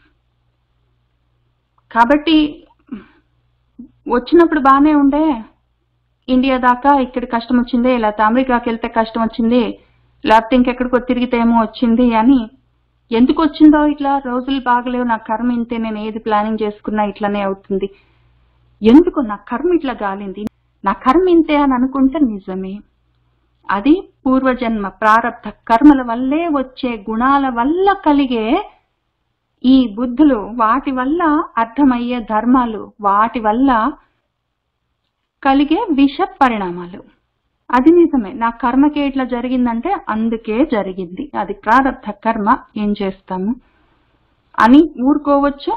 కాబట్టి వచ్చినప్పుడు బాగానే ఉండే, ఇండియా దాకా ఇక్కడ కష్టం వచ్చింది, లేకపోతే అమెరికాకి వెళ్తే కష్టం వచ్చింది, లేకపోతే ఇంకెక్కడికో తిరిగితే ఏమో వచ్చింది అని, ఎందుకు వచ్చిందో ఇట్లా రోజులు బాగలేవు, నా కర్మ ఇంతే, నేను ఏది ప్లానింగ్ చేసుకున్నా ఇట్లానే అవుతుంది, ఎందుకు నా కర్మ ఇట్లా గాలింది, నా కర్మ ఇంతే అని అనుకుంటే నిజమే. అది పూర్వజన్మ ప్రారబ్ధ కర్మల వల్లే వచ్చే గుణాల వల్ల కలిగే ఈ బుద్ధులు, వాటి వల్ల అర్థమయ్యే ధర్మాలు, వాటి వల్ల కలిగే విష పరిణామాలు. అది నిజమే. నా కర్మకే ఇట్లా జరిగిందంటే అందుకే జరిగింది, అది ప్రారబ్ధ కర్మ, ఏం చేస్తాము అని ఊరుకోవచ్చు.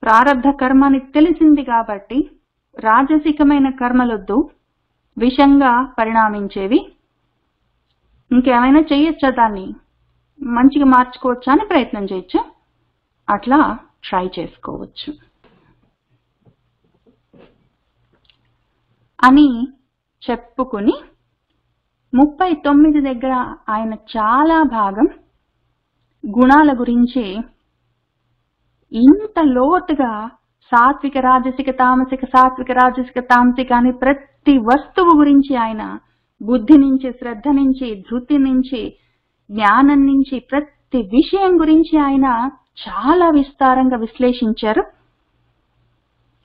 ప్రారబ్ధ కర్మ అని తెలిసింది కాబట్టి రాజసికమైన కర్మలొద్దు, విషంగా పరిణామించేవి. ఇంకేమైనా చేయొచ్చా, దాన్ని మంచిగా మార్చుకోవచ్చా అని ప్రయత్నం చేయొచ్చు. అట్లా ట్రై చేసుకోవచ్చు అని చెప్పుకుని 39 దగ్గర ఆయన చాలా భాగం గుణాల గురించి ఇంత లోతుగా సాత్విక రాజసిక తామసిక, సాత్విక రాజసిక తామసిక అని ప్రతి వస్తువు గురించి ఆయన బుద్ధి నుంచి, శ్రద్ధ నుంచి, ధృతి నుంచి, జ్ఞానం నుంచి ప్రతి విషయం గురించి ఆయన చాలా విస్తారంగా విశ్లేషించారు.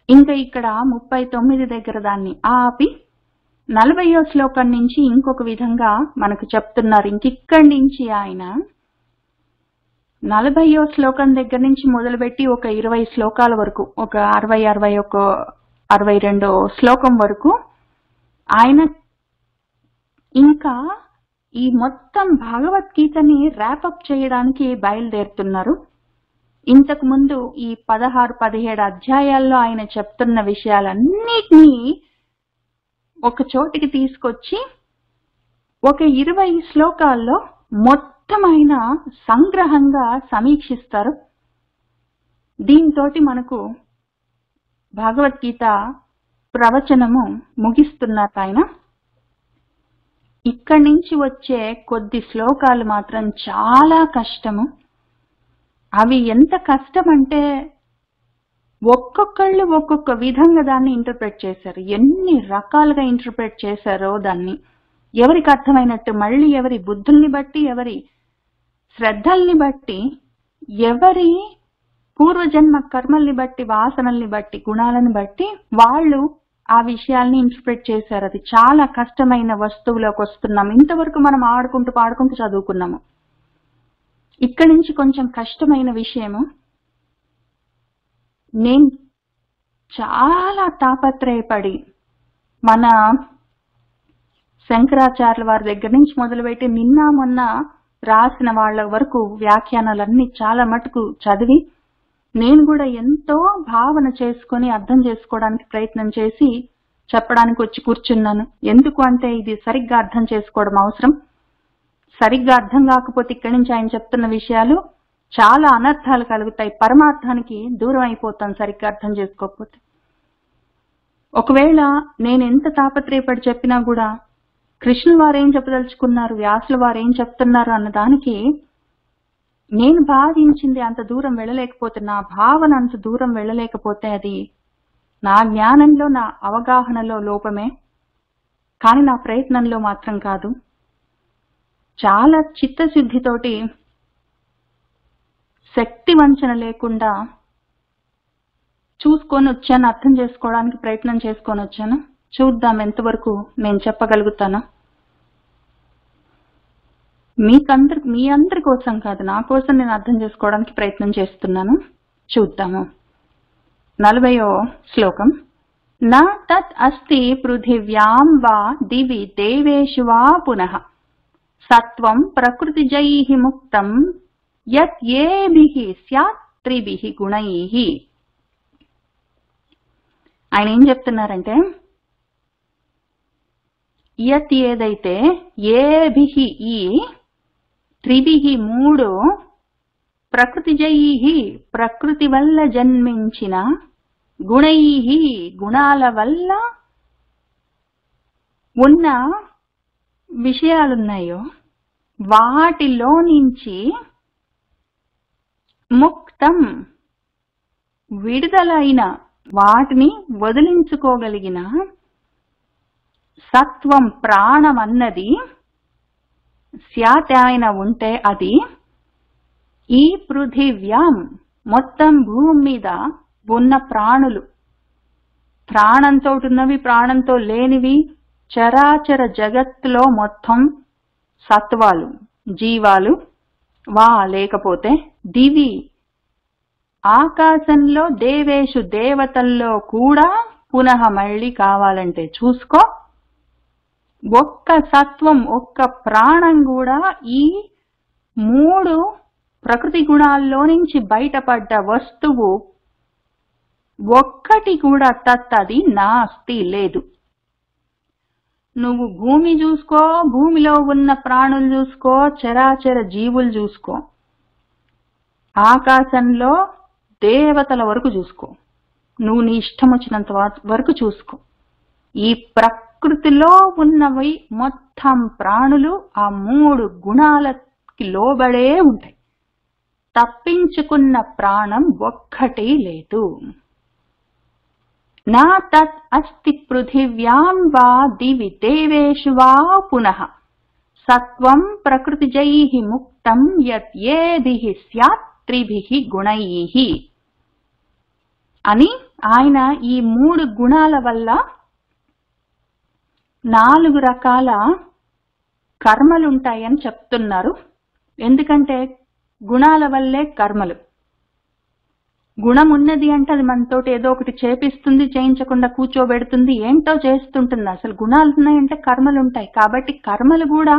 ఇంకా ఇక్కడ 39 దగ్గర దాన్ని ఆపి 40వ శ్లోకం నుంచి ఇంకొక విధంగా మనకు చెప్తున్నారు. ఇంకిక్కడి నుంచి ఆయన 40వ శ్లోకం దగ్గర నుంచి మొదలుపెట్టి ఒక 20 శ్లోకాల వరకు, ఒక 60, 61, 62 శ్లోకం వరకు ఆయన ఇంకా ఈ మొత్తం భగవద్గీతని ర్యాపప్ చేయడానికి బయలుదేరుతున్నారు. ఇంతకు ముందు ఈ 16-17 అధ్యాయాల్లో ఆయన చెప్తున్న విషయాలన్నిటినీ ఒక చోటికి తీసుకొచ్చి ఒక 20 శ్లోకాల్లో మొత్తం ఆయన సంగ్రహంగా సమీక్షిస్తారు. దీంతోటి మనకు భగవద్గీత ప్రవచనము ముగిస్తున్నారు ఆయన. ఇక్కడి నుంచి వచ్చే కొద్ది శ్లోకాలు మాత్రం చాలా కష్టము. అవి ఎంత కష్టం అంటే ఒక్కొక్కళ్ళు ఒక్కొక్క విధంగా దాన్ని ఇంటర్ప్రెట్ చేశారు. ఎన్ని రకాలుగా ఇంటర్ప్రెట్ చేశారో దాన్ని, ఎవరికి అర్థమైనట్టు, మళ్ళీ ఎవరి బుద్ధుల్ని బట్టి, ఎవరి శ్రద్ధల్ని బట్టి, ఎవరి పూర్వజన్మ కర్మల్ని బట్టి, వాసనల్ని బట్టి, గుణాలను బట్టి వాళ్ళు ఆ విషయాల్ని ఇంటర్ప్రెట్ చేశారు. అది చాలా కష్టమైన వస్తువులోకి వస్తున్నాం. ఇంతవరకు మనం ఆడుకుంటూ పాడుకుంటూ చదువుకున్నాము. ఇక్కడి నుంచి కొంచెం కష్టమైన విషయము. నేను చాలా తాపత్రయపడి మన శంకరాచార్యుల వారి దగ్గర నుంచి మొదలుపెట్టి నిన్న మొన్న రాసిన వాళ్ళ వరకు వ్యాఖ్యానాలన్నీ చాలా మటుకు చదివి నేను కూడా ఎంతో భావన చేసుకుని అర్థం చేసుకోవడానికి ప్రయత్నం చేసి చెప్పడానికి వచ్చి కూర్చున్నాను. ఎందుకు అంటే ఇది సరిగ్గా అర్థం చేసుకోవడం అవసరం. సరిగ్గా అర్థం కాకపోతే ఇక్కడి నుంచి ఆయన చెప్తున్న విషయాలు చాలా అనర్థాలు కలుగుతాయి. పరమార్థానికి దూరం అయిపోతాం సరిగ్గా అర్థం చేసుకోకపోతే. ఒకవేళ నేను ఎంత తాపత్రయపడి చెప్పినా కూడా కృష్ణుల వారు ఏం చెప్పదలుచుకున్నారు, వ్యాసుల వారు ఏం చెప్తున్నారు అన్న దానికి నేను భావించింది అంత దూరం వెళ్ళలేకపోతే, నా భావన అంత దూరం వెళ్ళలేకపోతే అది నా జ్ఞానంలో, నా అవగాహనలో లోపమే, కానీ నా ప్రయత్నంలో మాత్రం కాదు. చాలా చిత్తశుద్ధితోటి, శక్తి వంచన లేకుండా చూసుకొని వచ్చాను, అర్థం చేసుకోవడానికి ప్రయత్నం చేసుకొని వచ్చాను. చూద్దాం ఎంతవరకు నేను చెప్పగలుగుతాను. మీ అందరి కోసం కాదు, నా కోసం నేను అర్థం చేసుకోవడానికి ప్రయత్నం చేస్తున్నాను. చూద్దాము. 40వ శ్లోకం. నా తత్ అస్తి పృథివ్యాం వా దివి దేవేషు వా పునః సత్వం ప్రకృతిజైః ముక్తం యత్ ఏభిః స్యాత్ త్రిభిః గుణైః. ఆయన ఏం చెప్తున్నారంటే, యత్ ఏదైతే, ఏభిః ఈ, త్రిభిః మూడు, ప్రకృతిజైః ప్రకృతి వల్ల జన్మించిన, గుణైః గుణాల వల్ల ఉన్న విషయాలున్నాయో వాటిలో నుంచి ముక్తం విడుదలైన, వాటిని వదిలించుకోగలిగిన సత్వం ప్రాణం అన్నది స్యాత్ ఆయన ఉంటే అది ఈ పృథివ్యాం మొత్తం భూమి మీద ఉన్న ప్రాణులు, ప్రాణంతో ఉన్నవి, ప్రాణంతో లేనివి, చరాచర జగత్తులో మొత్తం సత్వాలు, జీవాలు వా లేకపోతే దివి ఆకాశంలో, దేవేషు దేవతల్లో కూడా పునః మళ్ళీ కావాలంటే చూసుకో, ఒక్క సత్వం, ఒక్క ప్రాణం కూడా ఈ మూడు ప్రకృతి గుణాల్లో నుంచి బయటపడ్డ వస్తువు ఒక్కటి కూడా తత్ అది నాస్తి లేదు. నువ్వు భూమి చూసుకో, భూమిలో ఉన్న ప్రాణులు చూసుకో, చరాచర జీవులు చూసుకో, ఆకాశంలో దేవతల వరకు చూసుకో, నువ్వు నీ ఇష్టం వచ్చినంత వరకు చూసుకో. ఈ ప్రకృతిలో ఉన్నవి మొత్తం ప్రాణులు ఆ మూడు గుణాలకి లోబడే ఉంటాయి. తప్పించుకున్న ప్రాణం ఒక్కటి లేదు. నా తత్ అస్తి పృథివ్యాం వా దివి దేవేషు వా పునః సత్వం ప్రకృతిజైః ముక్తం యత్ ఏభిః స్యాత్ త్రిభిః గుణైః అని ఆయన ఈ మూడు గుణాల వల్ల 4 రకాల కర్మలుంటాయని చెప్తున్నారు. ఎందుకంటే గుణాల వల్లే కర్మలు. గుణం ఉన్నది అంటే అది మనతోటి ఏదో ఒకటి చేపిస్తుంది, చేయించకుండా కూర్చోబెడుతుంది, ఏంటో చేస్తుంటుంది. అసలు గుణాలు ఉన్నాయంటే కర్మలు ఉంటాయి. కాబట్టి కర్మలు కూడా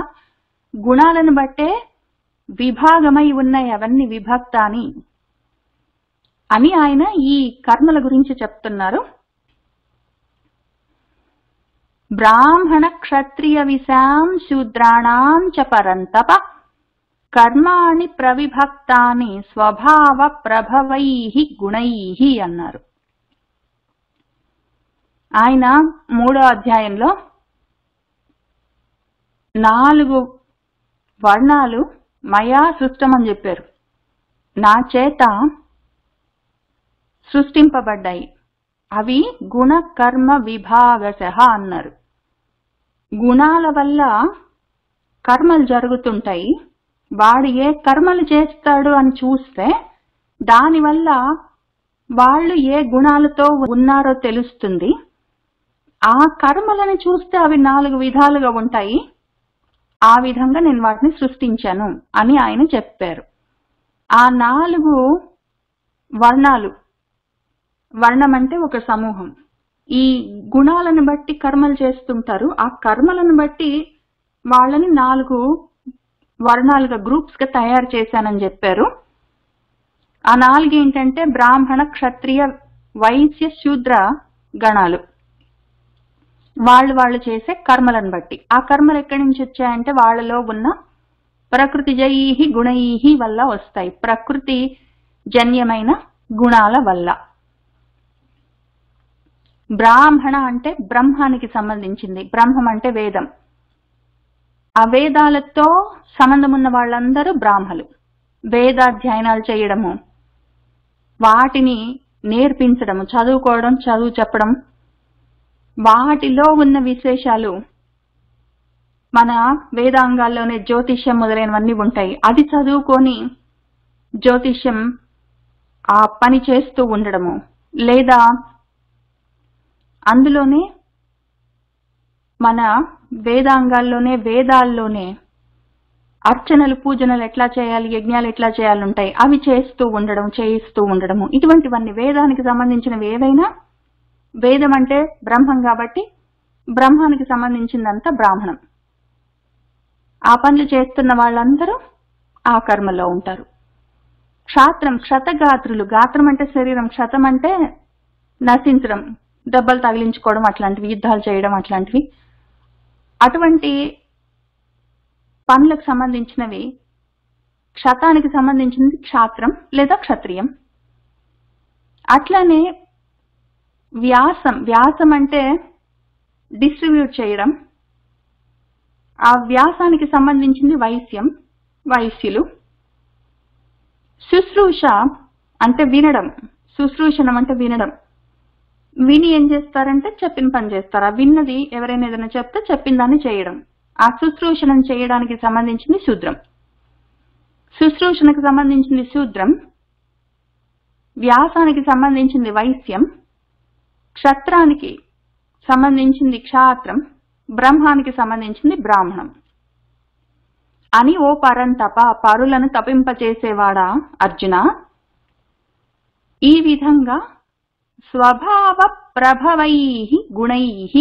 గుణాలను బట్టే విభాగమై ఉన్నాయి. అవన్నీ విభక్త అని అని ఆయన ఈ కర్మల గురించి చెప్తున్నారు. బ్రాహ్మణ క్షత్రియ విశాం శూద్రాణాం చ పరంతప కర్మాణి ప్రవిభక్తాని స్వభావ ప్రభవైః గుణైః అన్నారు. ఆయన 3వ అధ్యాయంలో 4 వర్ణాలు మయా సృష్టమని చెప్పారు. నా చేత సృష్టింపబడ్డాయి. అవి గుణ కర్మ విభాగశః అన్నారు. గుణాల వల్ల కర్మలు జరుగుతుంటాయి. వాడు ఏ కర్మలు చేస్తాడు అని చూస్తే దానివల్ల వాళ్ళు ఏ గుణాలతో ఉన్నారో తెలుస్తుంది. ఆ కర్మలను చూస్తే అవి 4 విధాలుగా ఉంటాయి. ఆ విధంగా నేను వాటిని సృష్టించాను అని ఆయన చెప్పారు. ఆ 4 వర్ణాలు, వర్ణం అంటే ఒక సమూహం, ఈ గుణాలను బట్టి కర్మలు చేస్తుంటారు. ఆ కర్మలను బట్టి వాళ్ళని 4 వర్ణాలుగా గ్రూప్స్ గా తయారు చేశానని చెప్పారు. ఆ 4 ఏంటంటే బ్రాహ్మణ క్షత్రియ వైశ్య శూద్ర గణాలు. వాళ్ళు చేసే కర్మలను బట్టి. ఆ కర్మలు ఎక్కడి నుంచి వచ్చాయంటే వాళ్ళలో ఉన్న ప్రకృతి జైః గుణైః వల్ల వస్తాయి. ప్రకృతి జన్యమైన గుణాల వల్ల. బ్రాహ్మణ అంటే బ్రహ్మానికి సంబంధించింది. బ్రహ్మం అంటే వేదం. ఆ వేదాలతో సంబంధం ఉన్న వాళ్ళందరూ బ్రాహ్మలు. వేదాధ్యయనాలు చేయడము, వాటిని నేర్పించడము, చదువుకోవడం, చదువు చెప్పడం, వాటిలో ఉన్న విశేషాలు మన వేదాంగాల్లోనే జ్యోతిష్యం మొదలైనవన్నీ ఉంటాయి. అది చదువుకొని జ్యోతిష్యం ఆ పని చేస్తూ ఉండడము, లేదా అందులోనే మన వేదాంగాల్లోనే వేదాల్లోనే అర్చనలు పూజనలు ఎట్లా చేయాలి, యజ్ఞాలు ఎట్లా చేయాలి ఉంటాయి. అవి చేస్తూ ఉండడం, చేయిస్తూ ఉండడము, ఇటువంటివన్నీ వేదానికి సంబంధించినవి. ఏవైనా వేదం అంటే బ్రహ్మం కాబట్టి బ్రహ్మానికి సంబంధించిందంతా బ్రాహ్మణం. ఆ పనులు చేస్తున్న వాళ్ళందరూ ఆ కర్మలో ఉంటారు. క్షాత్రం, క్షతగాత్రులు. గాత్రం అంటే శరీరం, క్షతం అంటే నశించడం, దెబ్బలు తగిలించుకోవడం, అట్లాంటివి, యుద్ధాలు చేయడం, అట్లాంటివి. అటువంటి పనులకు సంబంధించినవి. క్షతానికి సంబంధించింది క్షాత్రం లేదా క్షత్రియం. అట్లానే వ్యాసం, వ్యాసం అంటే డిస్ట్రిబ్యూట్ చేయడం. ఆ వ్యాసానికి సంబంధించింది వైశ్యం, వైశ్యులు. శుశ్రూష అంటే వినడం, శుశ్రూషణం అంటే వినడం. విని ఏం చేస్తారంటే చెప్పిన పని చేస్తారు. ఆ విన్నది ఎవరైనా ఏదైనా చెప్తే చెప్పిన దాన్ని చేయడం. ఆ శుశ్రూషణం చేయడానికి సంబంధించింది శూద్రం. శుశ్రూషణకు సంబంధించింది శూద్రం, వ్యాసానికి సంబంధించింది వైశ్యం, క్షత్రానికి సంబంధించింది క్షాత్రం, బ్రహ్మానికి సంబంధించింది బ్రాహ్మణం అని. ఓ పరంతప, పరులను తపింపచేసేవాడా అర్జున, ఈ విధంగా స్వభావ ప్రభవైః గుణైః,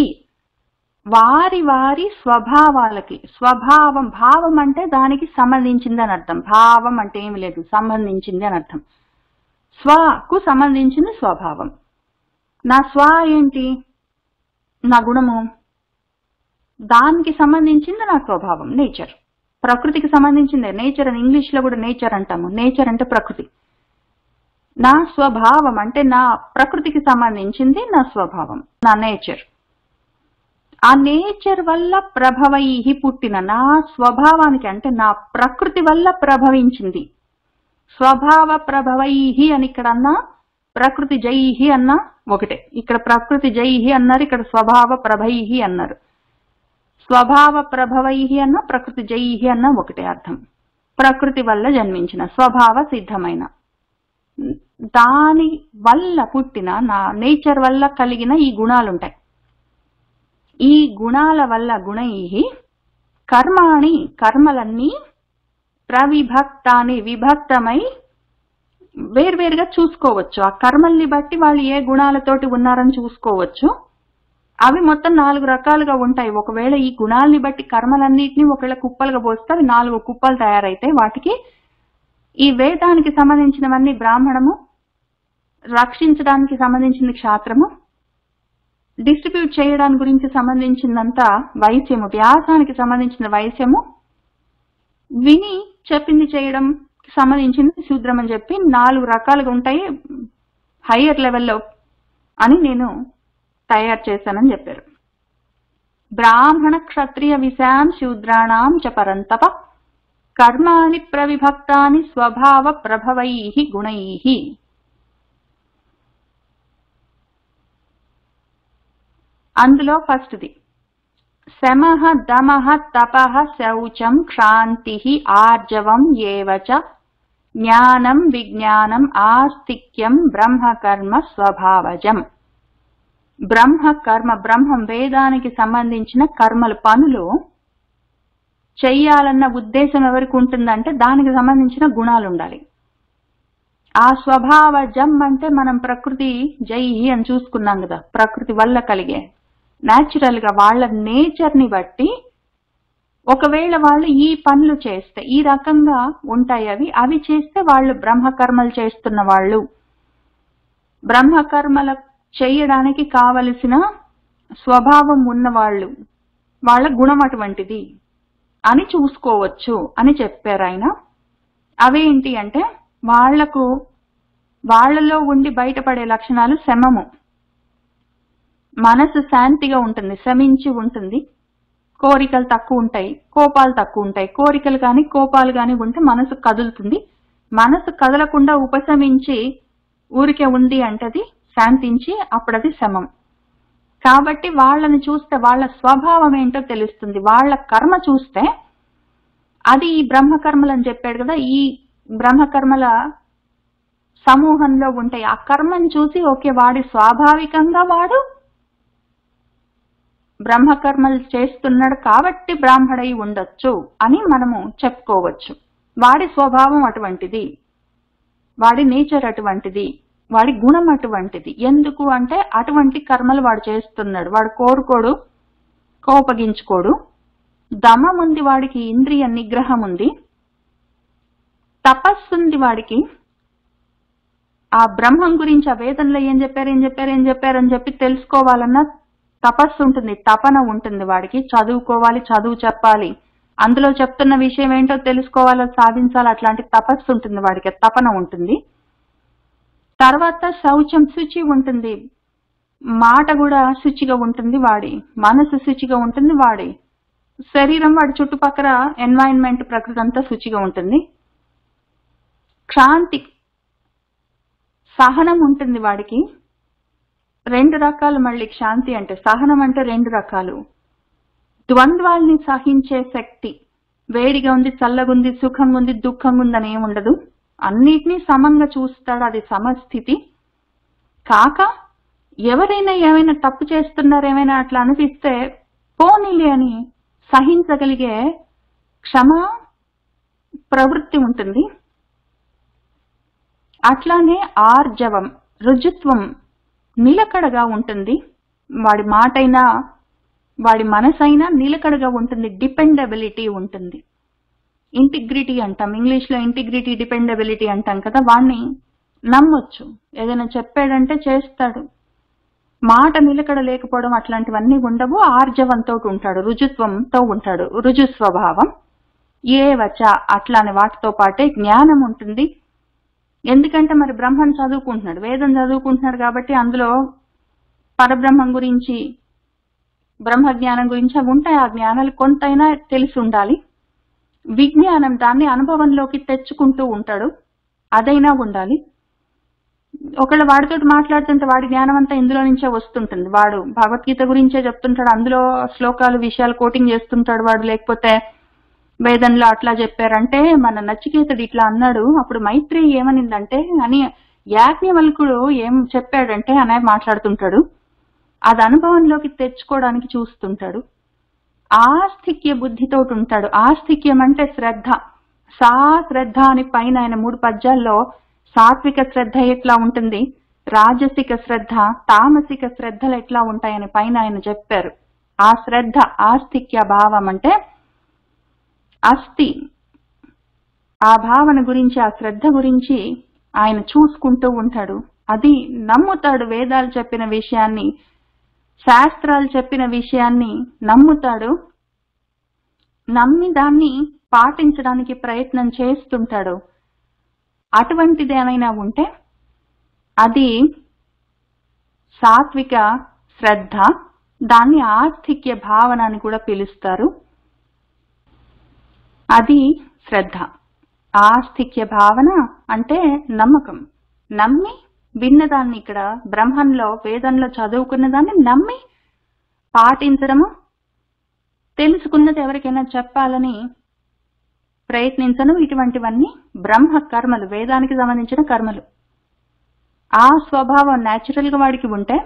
వారి వారి స్వభావాలకి. స్వభావం, భావం అంటే దానికి సంబంధించింది అని అర్థం. భావం అంటే ఏమి లేదు, సంబంధించింది అని అర్థం. స్వకు సంబంధించింది స్వభావం. నా స్వ ఏంటి? నా గుణము. దానికి సంబంధించింది నా స్వభావం, నేచర్. ప్రకృతికి సంబంధించిందే నేచర్ అని ఇంగ్లీష్ లో కూడా నేచర్ అంటాము. నేచర్ అంటే ప్రకృతి. నా స్వభావం అంటే నా ప్రకృతికి సంబంధించింది నా స్వభావం, నా నేచర్. ఆ నేచర్ వల్ల ప్రభవైః పుట్టిన, నా స్వభావానికి అంటే నా ప్రకృతి వల్ల ప్రభవించింది. స్వభావ ప్రభవైః అని ఇక్కడ అన్నా, ప్రకృతి జైః అన్నా ఒకటే. ఇక్కడ ప్రకృతి జైః అన్నారు, ఇక్కడ స్వభావ ప్రభైః అన్నారు. స్వభావ ప్రభవైః అన్న ప్రకృతి జైః అన్న ఒకటే అర్థం. ప్రకృతి వల్ల జన్మించిన, స్వభావ సిద్ధమైన, దాని వల్ల పుట్టిన, నా నేచర్ వల్ల కలిగిన ఈ గుణాలుంటాయి. ఈ గుణాల వల్ల గుణైః కర్మాణి, కర్మలన్నీ ప్రవిభక్తాని, విభక్తమై వేర్వేరుగా చూసుకోవచ్చు. ఆ కర్మల్ని బట్టి వాళ్ళు ఏ గుణాలతోటి ఉన్నారని చూసుకోవచ్చు. అవి మొత్తం 4 రకాలుగా ఉంటాయి. ఒకవేళ ఈ గుణాలని బట్టి కర్మలన్నిటిని ఒకవేళ కుప్పలుగా పోస్తే అవి 4 కుప్పలు తయారైతాయి. వాటికి ఈ వేదానికి సంబంధించినవన్నీ బ్రాహ్మణము, రక్షించడానికి సంబంధించింది క్షాత్రము, డిస్ట్రిబ్యూట్ చేయడానికి గురించి సంబంధించిందంతా వైశ్యము, వ్యాసానికి సంబంధించిన వైశ్యము, విని చెప్పింది చేయడం సంబంధించింది శూద్రం అని చెప్పి 4 రకాలుగా ఉంటాయి హయ్యర్ లెవెల్లో అని నేను తయారు చేశానని చెప్పారు. బ్రాహ్మణ క్షత్రియ విశాం శూద్రాణం చ పరంతప కర్మాని ప్రవిభక్తాని స్వభావ ప్రభవైః గుణైః. అందులో ఫస్ట్ది శమః దమః తపః శౌచం క్షాంతిః ఆర్జవం ఏవచ జ్ఞానం విజ్ఞానం ఆస్తిక్యం బ్రహ్మకర్మ స్వభావజం. బ్రహ్మకర్మ, బ్రహ్మం వేదానికి సంబంధించిన కర్మలు, పనులు చెయ్యాలన్న ఉద్దేశం ఎవరికి ఉంటుందంటే దానికి సంబంధించిన గుణాలు ఉండాలి. ఆ స్వభావజం అంటే మనం ప్రకృతి జై అని చూసుకున్నాం కదా, ప్రకృతి వల్ల కలిగే న్యాచురల్ గా వాళ్ళ నేచర్ ని బట్టి ఒకవేళ వాళ్ళు ఈ పనులు చేస్తే ఈ రకంగా ఉంటాయి, అవి చేస్తే వాళ్ళు బ్రహ్మకర్మలు చేస్తున్న వాళ్ళు, బ్రహ్మకర్మల చేయడానికి కావలసిన స్వభావం ఉన్నవాళ్ళు, వాళ్ళ గుణం అటువంటిది అని చూసుకోవచ్చు అని చెప్పారు ఆయన. అవేంటి అంటే వాళ్ళలో ఉండి బయటపడే లక్షణాలు శమము, మనసు శాంతిగా ఉంటుంది, శమించి ఉంటుంది, కోరికలు తక్కువ ఉంటాయి, కోపాలు తక్కువ ఉంటాయి. కోరికలు కానీ కోపాలు కానీ ఉంటే మనసు కదులుతుంది, మనసు కదలకుండా ఉపశమించి ఊరికే ఉంది అంటే అది శాంతించి అప్పుడది శమం. కాబట్టి వాళ్ళని చూస్తే వాళ్ళ స్వభావం ఏంటో తెలుస్తుంది. వాళ్ళ కర్మ చూస్తే అది ఈ బ్రహ్మకర్మలు అని చెప్పాడు కదా, ఈ బ్రహ్మకర్మల సమూహంలో ఉంటాయి. ఆ కర్మను చూసి ఓకే వాడి స్వాభావికంగా వాడు బ్రహ్మకర్మలు చేస్తున్నాడు కాబట్టి బ్రాహ్మడై ఉండొచ్చు అని మనము చెప్పుకోవచ్చు. వాడి స్వభావం అటువంటిది, వాడి నేచర్ అటువంటిది, వాడి గుణం అటువంటిది. ఎందుకు అంటే అటువంటి కర్మలు వాడు చేస్తున్నాడు. వాడు కోరుకోడు, కోపగించుకోడు, దమం ఉంది వాడికి, ఇంద్రియ నిగ్రహం ఉంది, తపస్సు ఉంది వాడికి. ఆ బ్రహ్మం గురించి ఆ వేదంలో ఏం చెప్పారు అని చెప్పి తెలుసుకోవాలన్న తపస్సు ఉంటుంది, తపన ఉంటుంది వాడికి. చదువుకోవాలి, చదువు చెప్పాలి, అందులో చెప్తున్న విషయం ఏంటో తెలుసుకోవాలి, సాధించాలి, అట్లాంటి తపస్సు ఉంటుంది వాడికి, తపన ఉంటుంది. తర్వాత శౌచం, శుచి ఉంటుంది, మాట కూడా శుచిగా ఉంటుంది వాడి, మనసు శుచిగా ఉంటుంది వాడి, శరీరం వాడి చుట్టుపక్కల ఎన్వైరన్మెంట్ ప్రకృతి అంతా శుచిగా ఉంటుంది. క్షాంతి, సహనం ఉంటుంది వాడికి. 2 రకాలు మళ్ళీ శాంతి అంటే, సహనం అంటే 2 రకాలు. ద్వంద్వాల్ని సహించే శక్తి, వేడిగా ఉంది, చల్లగుంది, సుఖంగా ఉంది, దుఃఖంగా ఉందని ఏముండదు, అన్నిటినీ సమంగా చూస్తాడు, అది సమస్థితి. కాక ఎవరైనా ఏమైనా తప్పు చేస్తున్నారు, ఏమైనా అట్లా అనిపిస్తే పోనీలే అని సహించగలిగే క్షమ ప్రవృత్తి ఉంటుంది. అట్లానే ఆర్జవం, రుజుత్వం, నిలకడగా ఉంటుంది. వాడి మాటైనా వాడి మనసైనా నిలకడగా ఉంటుంది, డిపెండబిలిటీ ఉంటుంది. ఇంటిగ్రిటీ అంటాం ఇంగ్లీష్లో, ఇంటిగ్రిటీ డిపెండబిలిటీ అంటాం కదా, వాడిని నమ్మొచ్చు. ఏదైనా చెప్పాడంటే చేస్తాడు. మాట నిలకడ లేకపోవడం అట్లాంటివన్నీ ఉండవు. ఆర్జవంతో ఉంటాడు, రుజుత్వంతో ఉంటాడు, రుజు స్వభావం. ఏవచ, అట్లానే వాటితో పాటే జ్ఞానం ఉంటుంది. ఎందుకంటే మరి బ్రహ్మను చదువుకుంటున్నాడు, వేదం చదువుకుంటున్నాడు కాబట్టి అందులో పరబ్రహ్మం గురించి, బ్రహ్మ జ్ఞానం గురించి అవి ఉంటాయి. ఆ జ్ఞానాలు కొంతైనా తెలిసి ఉండాలి. విజ్ఞానం, దాన్ని అనుభవంలోకి తెచ్చుకుంటూ ఉంటాడు, అదైనా ఉండాలి. ఒకళ్ళు వాడితో మాట్లాడుతుంటే వాడి జ్ఞానం అంతా ఇందులో నుంచే వస్తుంటుంది. వాడు భగవద్గీత గురించే చెప్తుంటాడు, అందులో శ్లోకాలు విషయాలు కోటింగ్ చేస్తుంటాడు వాడు. లేకపోతే వేదంలో అట్లా చెప్పారంటే మన నచికేతుడు ఇట్లా అన్నాడు, అప్పుడు మైత్రి ఏమనిందంటే అని యాజ్ఞవల్కుడు ఏం చెప్పాడంటే అని మాట్లాడుతుంటాడు. అది అనుభవంలోకి తెచ్చుకోవడానికి చూస్తుంటాడు. ఆస్తిక్య బుద్ధితో ఉంటాడు. ఆస్తిక్యం అంటే శ్రద్ధ. సా శ్రద్ధ అని పైన ఆయన 3 పద్యాల్లో సాత్విక శ్రద్ధ ఎట్లా ఉంటుంది, రాజసిక శ్రద్ధ, తామసిక శ్రద్ధలు ఎట్లా ఉంటాయని పైన ఆయన చెప్పారు. ఆ శ్రద్ధ, ఆస్తిక్య భావం అంటే అస్థి, ఆ భావన గురించి, ఆ శ్రద్ధ గురించి ఆయన చూసుకుంటూ ఉంటాడు. అది నమ్ముతాడు. వేదాలు చెప్పిన విషయాన్ని, శాస్త్రాలు చెప్పిన విషయాన్ని నమ్ముతాడు. నమ్మి దాన్ని పాటించడానికి ప్రయత్నం చేస్తుంటాడు. అటువంటిది ఏమైనా ఉంటే అది సాత్విక శ్రద్ధ. దాన్ని ఆస్తిక్య భావన అని కూడా పిలుస్తారు. అది శ్రద్ధ. ఆస్తిక్య భావన అంటే నమ్మకం. నమ్మి విన్నదాన్ని, ఇక్కడ బ్రహ్మంలో వేదంలో చదువుకున్న దాన్ని నమ్మి పాటించడము, తెలుసుకున్నది ఎవరికైనా చెప్పాలని ప్రయత్నించడం, ఇటువంటివన్నీ బ్రహ్మ కర్మలు, వేదానికి సంబంధించిన కర్మలు. ఆ స్వభావం న్యాచురల్ గా వాడికి ఉంటే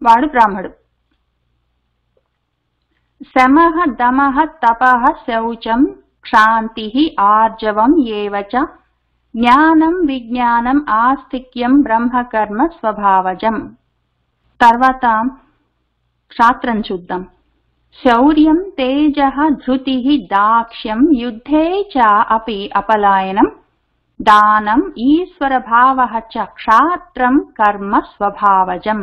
వాడు బ్రాహ్మడు. శమః దమః తపః శౌచం క్షాంతి ఆర్జవం ఏవచ జ్ఞానం విజ్ఞానం ఆస్తిక్యం బ్రహ్మకర్మ స్వభావజం. తర్వాత క్షాత్రం చూద్దాం. శౌర్యం తేజః ధృతిః దాక్ష్యం యుద్ధే చ అపి అపలాయనం దానం ఈశ్వర భావః చ క్షాత్రం కర్మ స్వభావజం.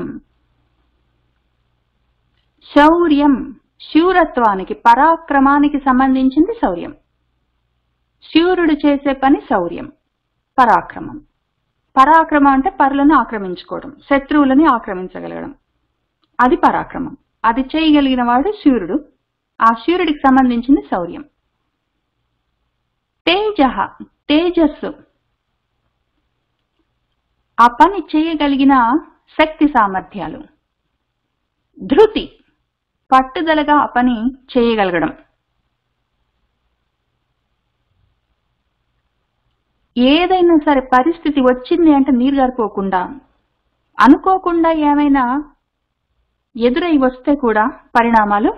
శౌర్యం శూరత్వానికి, పరాక్రమానికి సంబంధించింది శౌర్యం. శూరుడు చేసే పని శౌర్యం, పరాక్రమం. పరాక్రమం అంటే పరులను ఆక్రమించుకోవడం, శత్రువులని ఆక్రమించగలగడం, అది పరాక్రమం. అది చేయగలిగిన వాడు శూరుడు. ఆ శూరుడికి సంబంధించింది శౌర్యం. తేజః తేజస్సు, ఆ పని చేయగలిగిన శక్తి సామర్థ్యాలు. ధృతి పట్టుదలగా ఆ పని చేయగలగడం. ఏదైనా సరే పరిస్థితి వచ్చింది అంటే నీరు గారిపోకుండా, అనుకోకుండా ఏమైనా ఎదురై వస్తే కూడా పరిణామాలు,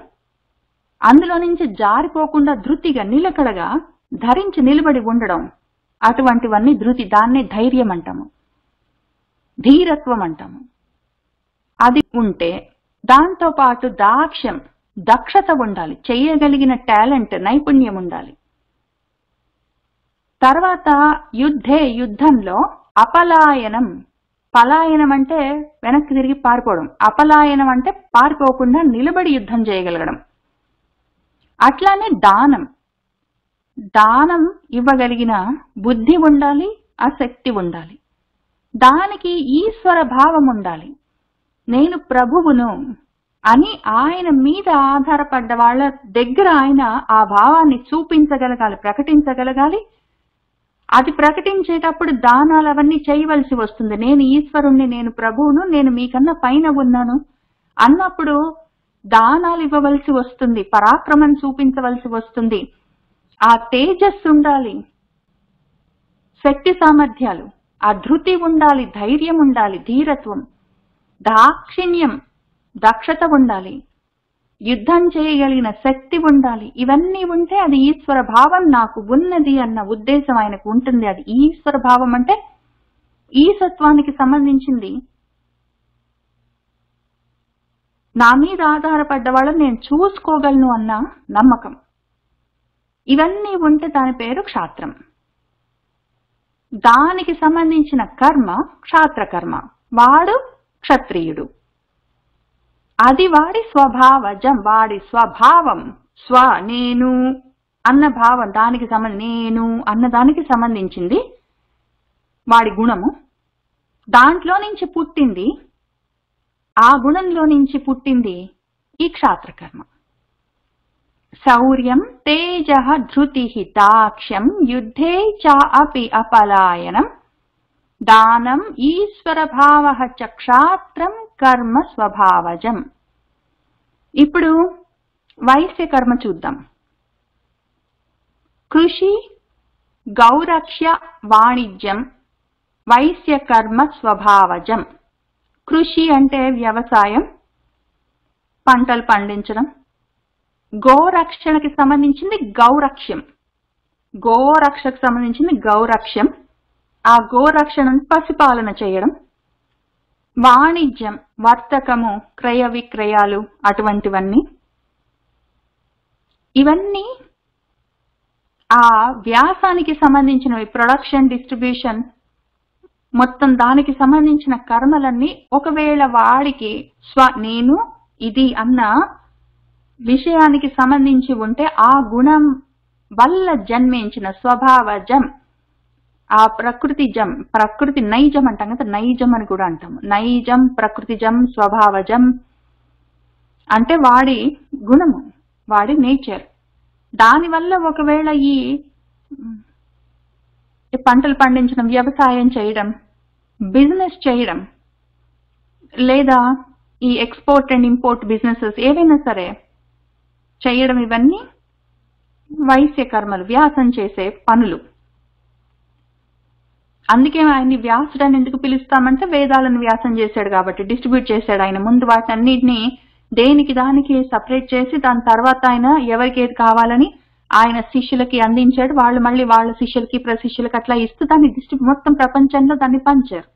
అందులో నుంచి జారిపోకుండా ధృతిగా నిలకడగా ధరించి నిలబడి ఉండడం, అటువంటివన్నీ ధృతి. దాన్నే ధైర్యం అంటాము, ధీరత్వం అంటాము. అది ఉంటే దాంతో పాటు దాక్ష్యం, దక్షత ఉండాలి, చేయగలిగిన టాలెంట్, నైపుణ్యం ఉండాలి. తర్వాత యుద్ధే యుద్ధంలో అపలాయనం. పలాయనం అంటే వెనక్కి తిరిగి పారిపోవడం, అపలాయనం అంటే పారిపోకుండా నిలబడి యుద్ధం చేయగలగడం. అట్లానే దానం, దానం ఇవ్వగలిగిన బుద్ధి ఉండాలి, ఆ శక్తి ఉండాలి. దానికి ఈశ్వర భావం ఉండాలి. నేను ప్రభువును అని ఆయన మీద ఆధారపడ్డ వాళ్ళ దగ్గర ఆయన ఆ భావాన్ని చూపించగలగాలి, ప్రకటించగలగాలి. అది ప్రకటించేటప్పుడు దానాలు అవన్నీ చేయవలసి వస్తుంది. నేను ఈశ్వరుణ్ణి, నేను ప్రభువును, నేను మీకన్నా పైన ఉన్నాను అన్నప్పుడు దానాలు ఇవ్వవలసి వస్తుంది, పరాక్రమం చూపించవలసి వస్తుంది. ఆ తేజస్సు ఉండాలి, శక్తి సామర్థ్యాలు, ఆ ధృతి ఉండాలి, ధైర్యం ఉండాలి, ధీరత్వం, దాక్షిణ్యం, దక్షత ఉండాలి, యుద్ధం చేయగలిగిన శక్తి ఉండాలి. ఇవన్నీ ఉంటే అది ఈశ్వర భావం నాకు ఉన్నది అన్న ఉద్దేశం ఆయనకు ఉంటుంది. అది ఈశ్వర భావం అంటే ఈశత్వానికి సంబంధించింది. నా మీద ఆధారపడ్డ వాళ్ళని నేను చూసుకోగలను అన్న నమ్మకం. ఇవన్నీ ఉంటే దాని పేరు క్షాత్రం. దానికి సంబంధించిన కర్మ క్షాత్రకర్మ. వాడు క్షత్రియుడు. అది వాడి స్వభావజం, వాడి స్వభావం. స్వ నేను అన్న భావం, దానికి నేను అన్న దానికి సంబంధించింది వాడి గుణము. దాంట్లో నుంచి పుట్టింది, ఆ గుణంలో నుంచి పుట్టింది ఈ క్షాత్రకర్మ. శౌర్యం తేజః ధృతిః దాక్ష్యం యుద్ధే చ అపి అపలాయనం దానం ఈశ్వర భావః చ క్షాత్రం కర్మ స్వభావజం. ఇప్పుడు వైశ్య కర్మ చూద్దాం. కృషి గౌరక్ష్య వాణిజ్యం వైశ్య కర్మ స్వభావజం. కృషి అంటే వ్యవసాయం, పంటలు పండించడం. గోరక్షణకి సంబంధించింది గౌరక్ష్యం, గోరక్షకు సంబంధించింది గౌరక్ష్యం. ఆ గోరక్షణను పసిపాలన చేయడం. వాణిజ్యం వర్తకము, క్రయ విక్రయాలు, అటువంటివన్నీ. ఇవన్నీ ఆ వ్యాసానికి సంబంధించినవి. ప్రొడక్షన్, డిస్ట్రిబ్యూషన్, మొత్తం దానికి సంబంధించిన కర్మలన్నీ ఒకవేళ వాడికి నేను ఇది అన్న విషయానికి సంబంధించి ఉంటే ఆ గుణం వల్ల జన్మించిన స్వభావజం, ఆ ప్రకృతిజం, ప్రకృతి నైజం అంటాం కదా, నైజం అని కూడా అంటాము. నైజం, ప్రకృతిజం, స్వభావజం అంటే వాడి గుణము, వాడి నేచర్. దానివల్ల ఒకవేళ ఈ పంటలు పండించడం, వ్యవసాయం చేయడం, బిజినెస్ చేయడం, లేదా ఈ ఎక్స్పోర్ట్ అండ్ ఇంపోర్ట్ బిజినెసెస్ ఏవైనా సరే చేయడం, ఇవన్నీ వైశ్య కర్మలు, వ్యాసం చేసే పనులు. అందుకే ఆయన్ని వ్యాసుడు అని ఎందుకు పిలుస్తామంటే వేదాలను వ్యాసం చేశాడు కాబట్టి, డిస్ట్రిబ్యూట్ చేశాడు ఆయన. ముందు వాటి అన్నిటినీ దేనికి దానికి సపరేట్ చేసి దాని తర్వాత ఆయన ఎవరికి ఏది కావాలని ఆయన శిష్యులకి అందించాడు. వాళ్ళు మళ్ళీ వాళ్ళ శిష్యులకి ప్రశిష్యులకి అట్లా ఇస్తూ దాన్ని మొత్తం ప్రపంచంలో దాన్ని పంచారు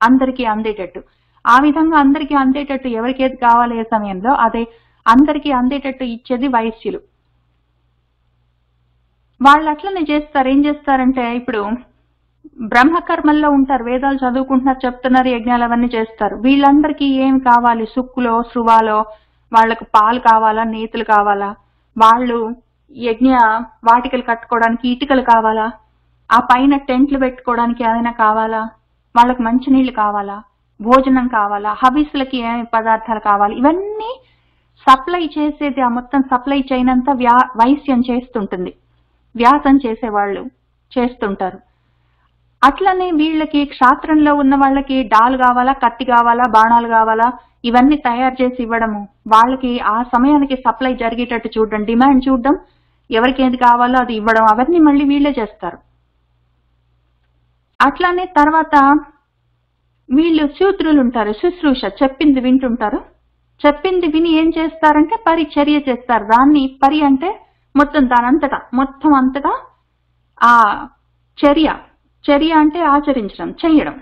అందరికీ అందేటట్టు. ఆ విధంగా అందరికీ అందేటట్టు ఎవరికి ఏది కావాలి ఏ సమయంలో అదే అందరికీ అందేటట్టు ఇచ్చేది వైశ్యులు. వాళ్ళు అట్లనే చేస్తారు. ఏం చేస్తారంటే ఇప్పుడు బ్రహ్మకర్మల్లో ఉంటారు, వేదాలు చదువుకుంటున్నారు, చెప్తున్నారు, యజ్ఞాలు అవన్నీ చేస్తారు. వీళ్ళందరికీ ఏం కావాలి, సుక్కులో శృవాలో వాళ్ళకు పాలు కావాలా, నేతులు కావాలా, వాళ్ళు యజ్ఞ వాటికలు కట్టుకోవడానికి ఇటుకలు కావాలా, ఆ పైన టెంట్లు పెట్టుకోవడానికి ఏమైనా కావాలా, వాళ్ళకు మంచినీళ్ళు కావాలా, భోజనం కావాలా, హవిస్లకి ఏమేమి పదార్థాలు కావాలి, ఇవన్నీ సప్లై చేసేది ఆ మొత్తం సప్లై చైన్ అంతా వైశ్యం చేస్తుంటుంది, వ్యాసం చేసేవాళ్ళు చేస్తుంటారు. అట్లనే వీళ్ళకి క్షాత్రంలో ఉన్న వాళ్ళకి డాలు కావాలా, కత్తి కావాలా, బాణాలు కావాలా, ఇవన్నీ తయారు చేసి ఇవ్వడము, వాళ్ళకి ఆ సమయానికి సప్లై జరిగేటట్టు చూడడం, డిమాండ్ చూడడం, ఎవరికి ఏది కావాలో అది ఇవ్వడం, అవన్నీ మళ్ళీ వీళ్ళే చేస్తారు. అట్లానే తర్వాత వీళ్ళు శూద్రులు ఉంటారు, శుశ్రూష చెప్పింది వింటుంటారు. చెప్పింది విని ఏం చేస్తారంటే పరిచర్య చేస్తారు. దాన్ని పరి అంటే మొత్తం దానంతటా మొత్తం అంతటా ఆ చర్య అంటే ఆచరించడం, చెయ్యడం.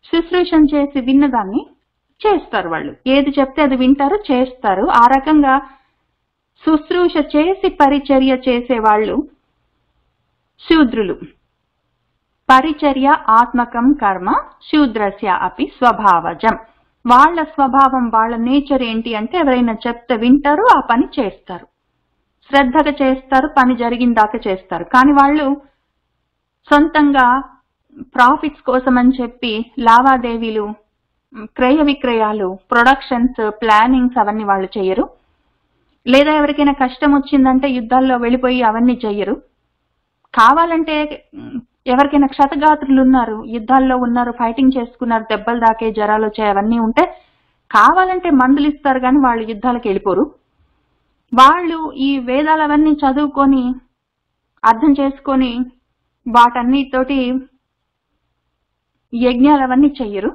శుశ్రూషం చేసి విన్నదాన్ని చేస్తారు. వాళ్ళు ఏది చెప్తే అది వింటారు, చేస్తారు. ఆ రకంగా శుశ్రూష చేసి పరిచర్య చేసేవాళ్ళు శూద్రులు. పరిచర్య ఆత్మకం కర్మ శూద్రస్య అపి స్వభావజం. వాళ్ళ స్వభావం, వాళ్ళ నేచర్ ఏంటి అంటే ఎవరైనా చెప్తే వింటారు, ఆ పని చేస్తారు, శ్రద్ధగా చేస్తారు, పని జరిగిన దాకా చేస్తారు. కానీ వాళ్ళు సొంతంగా ప్రాఫిట్స్ కోసం అని చెప్పి లావాదేవీలు, క్రయ విక్రయాలు, ప్రొడక్షన్స్, ప్లానింగ్స్ అవన్నీ వాళ్ళు చెయ్యరు. లేదా ఎవరికైనా కష్టం వచ్చిందంటే యుద్ధాల్లో వెళ్ళిపోయి అవన్నీ చెయ్యరు. కావాలంటే ఎవరికైనా క్షతగాత్రులు ఉన్నారు, యుద్ధాల్లో ఉన్నారు, ఫైటింగ్ చేసుకున్నారు, దెబ్బలు దాకే, జ్వరాలు వచ్చాయి, అవన్నీ ఉంటే కావాలంటే మందులు ఇస్తారు, కానీ వాళ్ళు యుద్ధాలకు వెళ్ళిపోరు. వాళ్ళు ఈ వేదాలు అవన్నీ చదువుకొని అర్థం చేసుకొని వాటన్నిటితోటి యజ్ఞాలు అవన్నీ చెయ్యరు.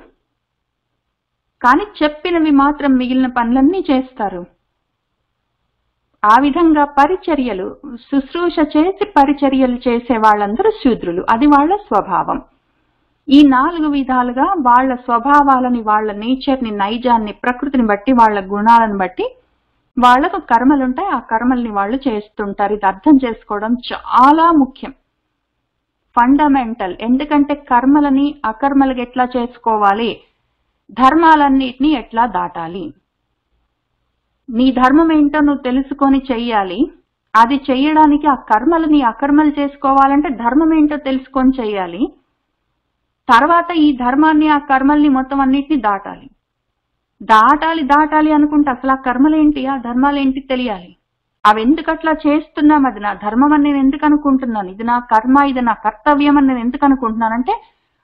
కానీ చెప్పినవి మాత్రం మిగిలిన పనులన్నీ చేస్తారు. ఆ విధంగా పరిచర్యలు, శుశ్రూష చేసి పరిచర్యలు చేసే వాళ్ళందరూ శూద్రులు. అది వాళ్ళ స్వభావం. ఈ 4 విధాలుగా వాళ్ళ స్వభావాలని, వాళ్ళ నేచర్ని, నైజాన్ని, ప్రకృతిని బట్టి, వాళ్ళ గుణాలను బట్టి వాళ్లకు కర్మలుంటాయి. ఆ కర్మల్ని వాళ్ళు చేస్తుంటారు. ఇది అర్థం చేసుకోవడం చాలా ముఖ్యం, ఫండమెంటల్. ఎందుకంటే కర్మలని అకర్మలకు ఎట్లా చేసుకోవాలి, ధర్మాలన్నిటినీ ఎట్లా దాటాలి, నీ ధర్మం ఏంటో నువ్వు తెలుసుకొని చెయ్యాలి. అది చెయ్యడానికి ఆ కర్మలని అకర్మలు చేసుకోవాలంటే ధర్మం ఏంటో తెలుసుకొని చెయ్యాలి. తర్వాత ఈ ధర్మాన్ని ఆ కర్మల్ని మొత్తం అన్నిటినీ దాటాలి. దాటాలి అనుకుంటే అసలు ఆ కర్మలేంటి, ఆ ధర్మాలేంటి తెలియాలి. అవి ఎందుకు అట్లా చేస్తున్నాం, అది నా ధర్మం అని నేను ఎందుకు అనుకుంటున్నాను, ఇది నా కర్మ, ఇది నా కర్తవ్యం అని నేను ఎందుకు అనుకుంటున్నానంటే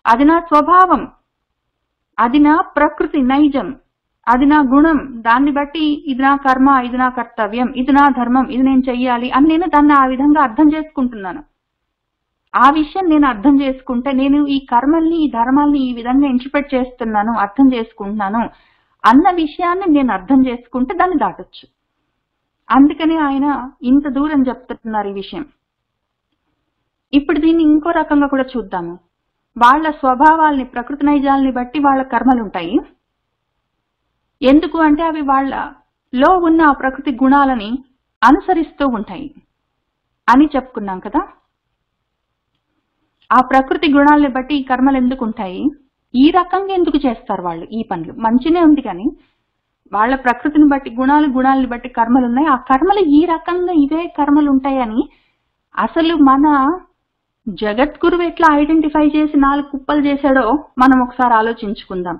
అది నా స్వభావం, అది నా ప్రకృతి నైజం, అది నా గుణం. దాన్ని బట్టి ఇది నా కర్మ, ఇది నా కర్తవ్యం, ఇది నా ధర్మం, ఇది నేను చెయ్యాలి అని నేను దాన్ని ఆ విధంగా అర్థం చేసుకుంటున్నాను. ఆ విషయం నేను అర్థం చేసుకుంటే నేను ఈ కర్మల్ని, ఈ ధర్మాల్ని ఈ విధంగా ఎంచిపెట్టి చేస్తున్నాను, అర్థం చేసుకుంటున్నాను అన్న విషయాన్ని నేను అర్థం చేసుకుంటే దాన్ని దాటొచ్చు. అందుకని ఆయన ఇంత దూరం చెప్తున్నారు ఈ విషయం. ఇప్పుడు దీన్ని ఇంకో రకంగా కూడా చూద్దాము. వాళ్ళ స్వభావాల్ని, ప్రకృతి నైజాలని బట్టి వాళ్ళ కర్మలుంటాయి. ఎందుకు అంటే అవి వాళ్ళలో ఉన్న ఆ ప్రకృతి గుణాలని అనుసరిస్తూ ఉంటాయి అని చెప్పుకున్నాం కదా. ఆ ప్రకృతి గుణాలని బట్టి ఈ కర్మలు ఎందుకు ఉంటాయి, ఈ రకంగా ఎందుకు చేస్తారు వాళ్ళు ఈ పనులు. మంచినే ఉంది కానీ వాళ్ళ ప్రకృతిని బట్టి గుణాలని బట్టి కర్మలు ఉన్నాయి. ఆ కర్మలు ఈ రకంగా ఇవే కర్మలు ఉంటాయని అసలు మన జగద్గురువు ఎట్లా ఐడెంటిఫై చేసి 4 కుప్పలు చేశాడో మనం ఒకసారి ఆలోచించుకుందాం.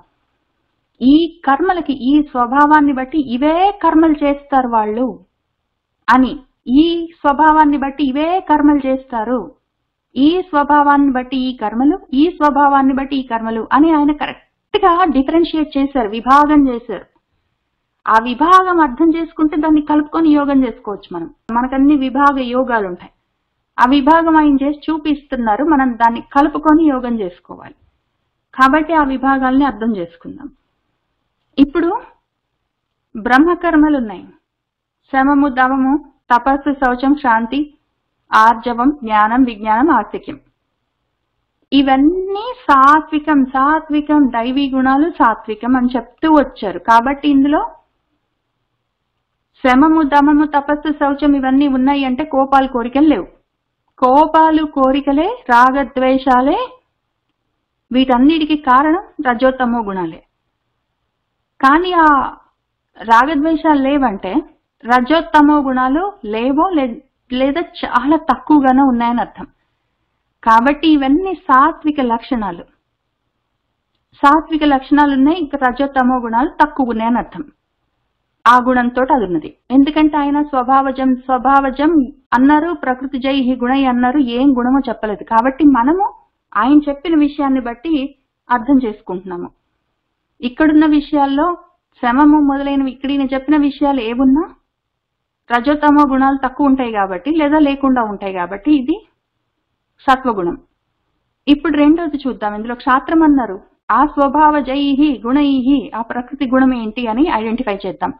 ఈ కర్మలకి ఈ స్వభావాన్ని బట్టి ఇవే కర్మలు చేస్తారు వాళ్ళు అని, ఈ స్వభావాన్ని బట్టి ఇవే కర్మలు చేస్తారు, ఈ స్వభావాన్ని బట్టి ఈ కర్మలు, ఈ స్వభావాన్ని బట్టి ఈ కర్మలు అని ఆయన కరెక్ట్ గా డిఫరెన్షియేట్ చేశారు, విభాగం చేశారు. ఆ విభాగం అర్థం చేసుకుంటే దాన్ని కలుపుకొని యోగం చేసుకోవచ్చు. మనకన్ని విభాగ యోగాలు ఉంటాయి. ఆ విభాగం ఆయన చేసి చూపిస్తున్నారు, మనం దాన్ని కలుపుకొని యోగం చేసుకోవాలి. కాబట్టి ఆ విభాగాల్ని అర్థం చేసుకుందాం. ఇప్పుడు బ్రహ్మకర్మలు ఉన్నాయి. శమము, దమము, తపస్సు, శౌచం, శాంతి, ఆర్జవం, జ్ఞానం, విజ్ఞానం, ఆస్తిక్యం. ఇవన్నీ సాత్వికం. సాత్వికం దైవీ గుణాలు సాత్వికం అని చెప్తూ వచ్చారు. కాబట్టి ఇందులో శమము, దమము, తపస్సు, శౌచం ఇవన్నీ ఉన్నాయి అంటే కోపాలు, కోరికలు లేవు. కోపాలు, కోరికలే, రాగద్వేషాలే వీటన్నిటికీ కారణం రజోతమో గుణాలే. కానీ ఆ రాగద్వేషాలు లేవంటే రజోత్తమో గుణాలు లేవో లేదా చాలా తక్కువగానే ఉన్నాయని అర్థం. కాబట్టి ఇవన్నీ సాత్విక లక్షణాలు. సాత్విక లక్షణాలు ఉన్నాయి, ఇంకా రజోత్తమో గుణాలు తక్కువ ఉన్నాయని అర్థం. ఆ గుణంతో అది ఉన్నది. ఎందుకంటే ఆయన స్వభావజం అన్నారు, ప్రకృతి జై హి గుణై అన్నారు, ఏం గుణమో చెప్పలేదు. కాబట్టి మనము ఆయన చెప్పిన విషయాన్ని బట్టి అర్థం చేసుకుంటున్నాము. ఇక్కడున్న విషయాల్లో శమము మొదలైనవి ఇక్కడ నేను చెప్పిన విషయాలు ఏమున్నా రజోతమో గుణాలు తక్కువ ఉంటాయి కాబట్టి, లేదా లేకుండా ఉంటాయి కాబట్టి ఇది సత్వగుణం. ఇప్పుడు రెండోది చూద్దాం. ఇందులో క్షాత్రం అన్నారు, ఆ స్వభావ జైహి గుణైహి ఆ ప్రకృతి గుణం ఏంటి అని ఐడెంటిఫై చేద్దాం.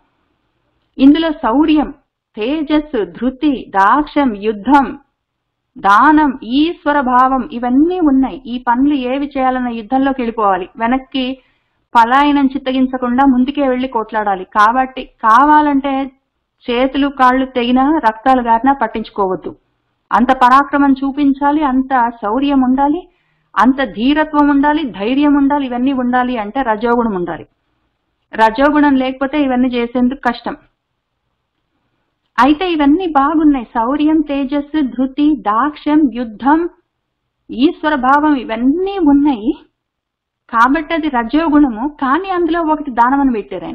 ఇందులో శౌర్యం, తేజస్సు, ధృతి, దాక్ష్యం, యుద్ధం, దానం, ఈశ్వర భావం ఇవన్నీ ఉన్నాయి. ఈ పనులు ఏవి చేయాలన్న యుద్ధంలోకి వెళ్ళిపోవాలి, వెనక్కి పలాయనం చిత్తగించకుండా ముందుకే వెళ్లి కొట్లాడాలి. కాబట్టి కావాలంటే చేతులు కాళ్ళు తెగినా రక్తాలు గారినా పట్టించుకోవద్దు. అంత పరాక్రమం చూపించాలి, అంత శౌర్యం ఉండాలి, అంత ధీరత్వం ఉండాలి, ధైర్యం ఉండాలి. ఇవన్నీ ఉండాలి అంటే రజోగుణం ఉండాలి. రజోగుణం లేకపోతే ఇవన్నీ చేసేందుకు కష్టం. అయితే ఇవన్నీ బాగున్నాయి. శౌర్యం, తేజస్సు, ధృతి, దాక్ష్యం, యుద్ధం, ఈశ్వర భావం ఇవన్నీ ఉన్నాయి. కాబట్టి అది రజోగుణము. కానీ అందులో ఒకటి దానం అని పెట్టారు.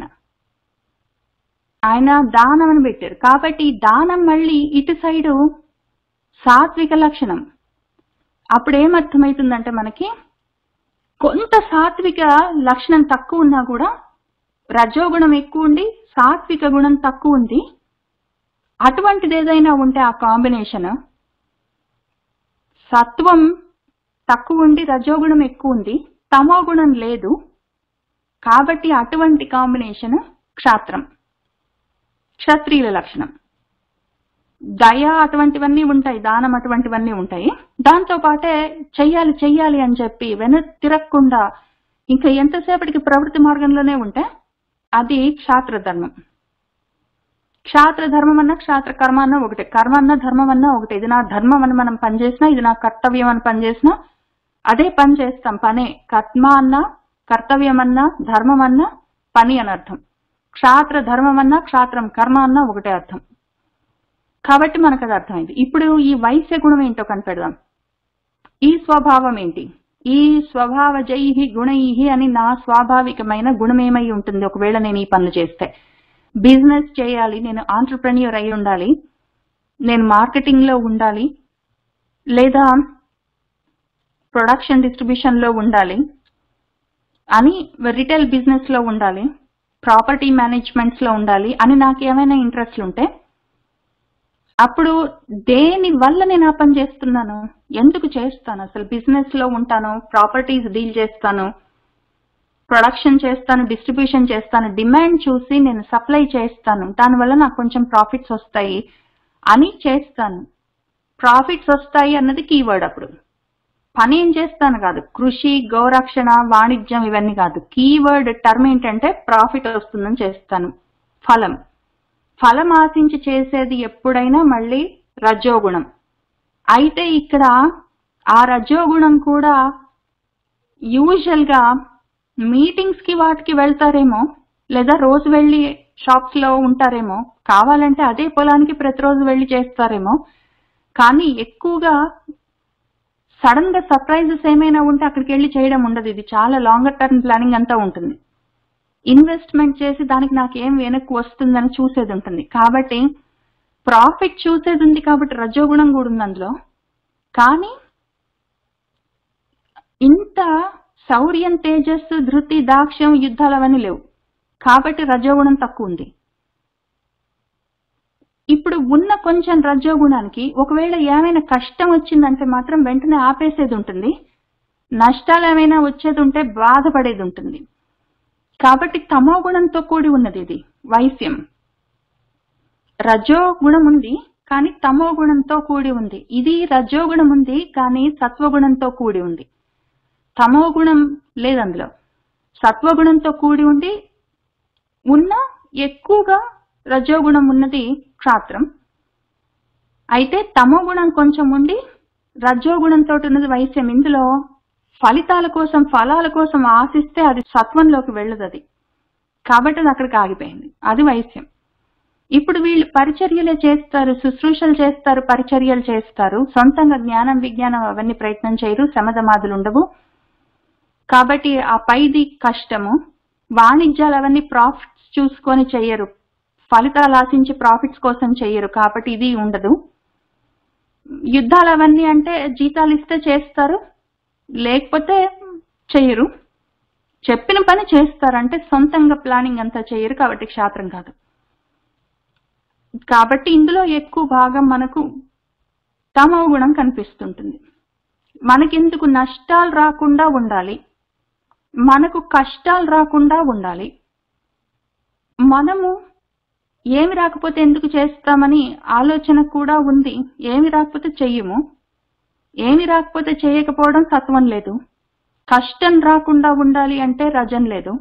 ఆయన దానం అని పెట్టారు. కాబట్టి ఈ దానం మళ్ళీ ఇటు సైడు సాత్విక లక్షణం. అప్పుడు ఏమర్థమవుతుందంటే మనకి కొంత సాత్విక లక్షణం తక్కువ ఉన్నా కూడా రజోగుణం ఎక్కువ ఉండి సాత్విక గుణం తక్కువ ఉంది. అటువంటిది ఏదైనా ఉంటే ఆ కాంబినేషన్, సత్వం తక్కువ ఉండి రజోగుణం ఎక్కువ ఉంది, తమో గుణం లేదు. కాబట్టి అటువంటి కాంబినేషన్ క్షాత్రం, క్షత్రియుల లక్షణం. దయ అటువంటివన్నీ ఉంటాయి, దానం అటువంటివన్నీ ఉంటాయి. దాంతో పాటే చెయ్యాలి అని చెప్పి వెనక్కి తిరగకుండా ఇంకా ఎంతసేపటికి ప్రవృత్తి మార్గంలోనే ఉంటే అది క్షాత్ర ధర్మం. క్షాత్ర ధర్మం అన్నా క్షాత్ర కర్మ అన్నా ఒకటే, కర్మ అన్నా ధర్మం అన్నా ఒకటే. ఇది నా ధర్మం అని మనం పనిచేసినా, ఇది నా కర్తవ్యం అని పనిచేసినా అదే పని చేస్తాం. పనే కర్మ అన్నా, కర్తవ్యం అన్నా, ధర్మం అన్నా పని అని అర్థం. క్షాత్ర ధర్మం అన్నా, క్షాత్రం కర్మ అన్నా ఒకటే అర్థం. కాబట్టి మనకు అది అర్థమైంది. ఇప్పుడు ఈ వైశ్య గుణం ఏంటో కనిపెడదాం. ఈ స్వభావం ఏంటి? ఈ స్వభావ జైహి గుణైహి అని నా స్వాభావికమైన గుణం ఏమై ఉంటుంది ఒకవేళ నేను ఈ పనులు చేస్తే? బిజినెస్ చేయాలి, నేను ఆంటర్‌ప్రెన్యూర్ అయి ఉండాలి, నేను మార్కెటింగ్ లో ఉండాలి, లేదా ప్రొడక్షన్ డిస్ట్రిబ్యూషన్ లో ఉండాలి, అని రిటైల్ బిజినెస్ లో ఉండాలి, ప్రాపర్టీ మేనేజ్మెంట్స్ లో ఉండాలి అని నాకు ఏమైనా ఇంట్రెస్ట్ ఉంటే అప్పుడు దేని వల్ల నేను ఆ పని చేస్తున్నాను, ఎందుకు చేస్తాను, అసలు బిజినెస్ లో ఉంటాను, ప్రాపర్టీస్ డీల్ చేస్తాను, ప్రొడక్షన్ చేస్తాను, డిస్ట్రిబ్యూషన్ చేస్తాను, డిమాండ్ చూసి నేను సప్లై చేస్తాను, దానివల్ల నాకు కొంచెం ప్రాఫిట్స్ వస్తాయి అని చేస్తాను. ప్రాఫిట్స్ వస్తాయి అన్నది కీవర్డ్. అప్పుడు పని ఏం చేస్తాను కాదు, కృషి, గోరక్షణ, వాణిజ్యం ఇవన్నీ కాదు. కీవర్డ్ టర్మ్ ఏంటంటే ప్రాఫిట్ వస్తుందని చేస్తాను. ఫలం ఆశించి చేసేది ఎప్పుడైనా మళ్ళీ రజోగుణం. అయితే ఇక్కడ ఆ రజోగుణం కూడా యూజువల్ గా మీటింగ్స్ కి వాటికి వెళ్తారేమో, లేదా రోజు వెళ్ళి షాప్స్ లో ఉంటారేమో, కావాలంటే అదే పొలానికి ప్రతిరోజు వెళ్ళి చేస్తారేమో. కానీ ఎక్కువగా సడన్ గా సర్ప్రైజెస్ ఏమైనా ఉంటే అక్కడికి వెళ్ళి చేయడం ఉండదు. ఇది చాలా లాంగర్ టర్మ్ ప్లానింగ్ అంతా ఉంటుంది. ఇన్వెస్ట్మెంట్ చేసి దానికి నాకేం వెనక్కి వస్తుందని చూసేది ఉంటుంది. కాబట్టి ప్రాఫిట్ చూసేది ఉంది, కాబట్టి రజోగుణం కూడా ఉంది అందులో. కానీ ఇంత శౌర్యం, తేజస్సు, ధృతి, దాక్ష్యం, యుద్ధాలు అవన్నీ లేవు. కాబట్టి రజోగుణం తక్కువ ఉంది. ఇప్పుడు ఉన్న కొంచెం రజోగుణానికి ఒకవేళ ఏమైనా కష్టం వచ్చిందంటే మాత్రం వెంటనే ఆపేసేది ఉంటుంది. నష్టాలు ఏమైనా వచ్చేది ఉంటే బాధపడేది ఉంటుంది. కాబట్టి తమో గుణంతో కూడి ఉన్నది ఇది వైశ్యం. రజోగుణం ఉంది కానీ తమో గుణంతో కూడి ఉంది. ఇది రజోగుణం ఉంది కానీ సత్వగుణంతో కూడి ఉంది. తమో గుణం లేదు అందులో. సత్వగుణంతో కూడి ఉండి ఉన్న ఎక్కువగా రజోగుణం ఉన్నది క్షాత్రం. అయితే తమో గుణం కొంచెం ఉండి రజోగుణంతో ఉన్నది వైశ్యం. ఇందులో ఫలితాల కోసం, ఫలాల కోసం ఆశిస్తే అది సత్వంలోకి వెళ్ళదు. అది కాబట్టి అది అక్కడికి ఆగిపోయింది. అది వైశ్యం. ఇప్పుడు వీళ్ళు పరిచర్యలే చేస్తారు, శుశ్రూషలు చేస్తారు, పరిచర్యలు చేస్తారు. సొంతంగా జ్ఞానం, విజ్ఞానం అవన్నీ ప్రయత్నం చేయరు. శమధమాదులు ఉండవు. కాబట్టి ఆ పైది కష్టము. వాణిజ్యాలు అవన్నీ ప్రాఫిట్స్ చూసుకొని చెయ్యరు, ఫలితాలు ఆశించి ప్రాఫిట్స్ కోసం చెయ్యరు. కాబట్టి ఇది ఉండదు. యుద్ధాలు అవన్నీ అంటే జీతాలు ఇస్తే చేస్తారు, లేకపోతే చెయ్యరు. చెప్పిన పని చేస్తారు, అంటే సొంతంగా ప్లానింగ్ అంతా చెయ్యరు. కాబట్టి క్షాత్రం కాదు. కాబట్టి ఇందులో ఎక్కువ భాగం మనకు తమో గుణం కనిపిస్తుంటుంది. మనకెందుకు నష్టాలు రాకుండా ఉండాలి, మనకు కష్టాలు రాకుండా ఉండాలి. మనము ఏమి రాకపోతే ఎందుకు చేస్తామని ఆలోచన కూడా ఉంది. ఏమి రాకపోతే చెయ్యము. ఏమి రాకపోతే చేయకపోవడం సత్వం లేదు. కష్టం రాకుండా ఉండాలి అంటే రజం లేదు.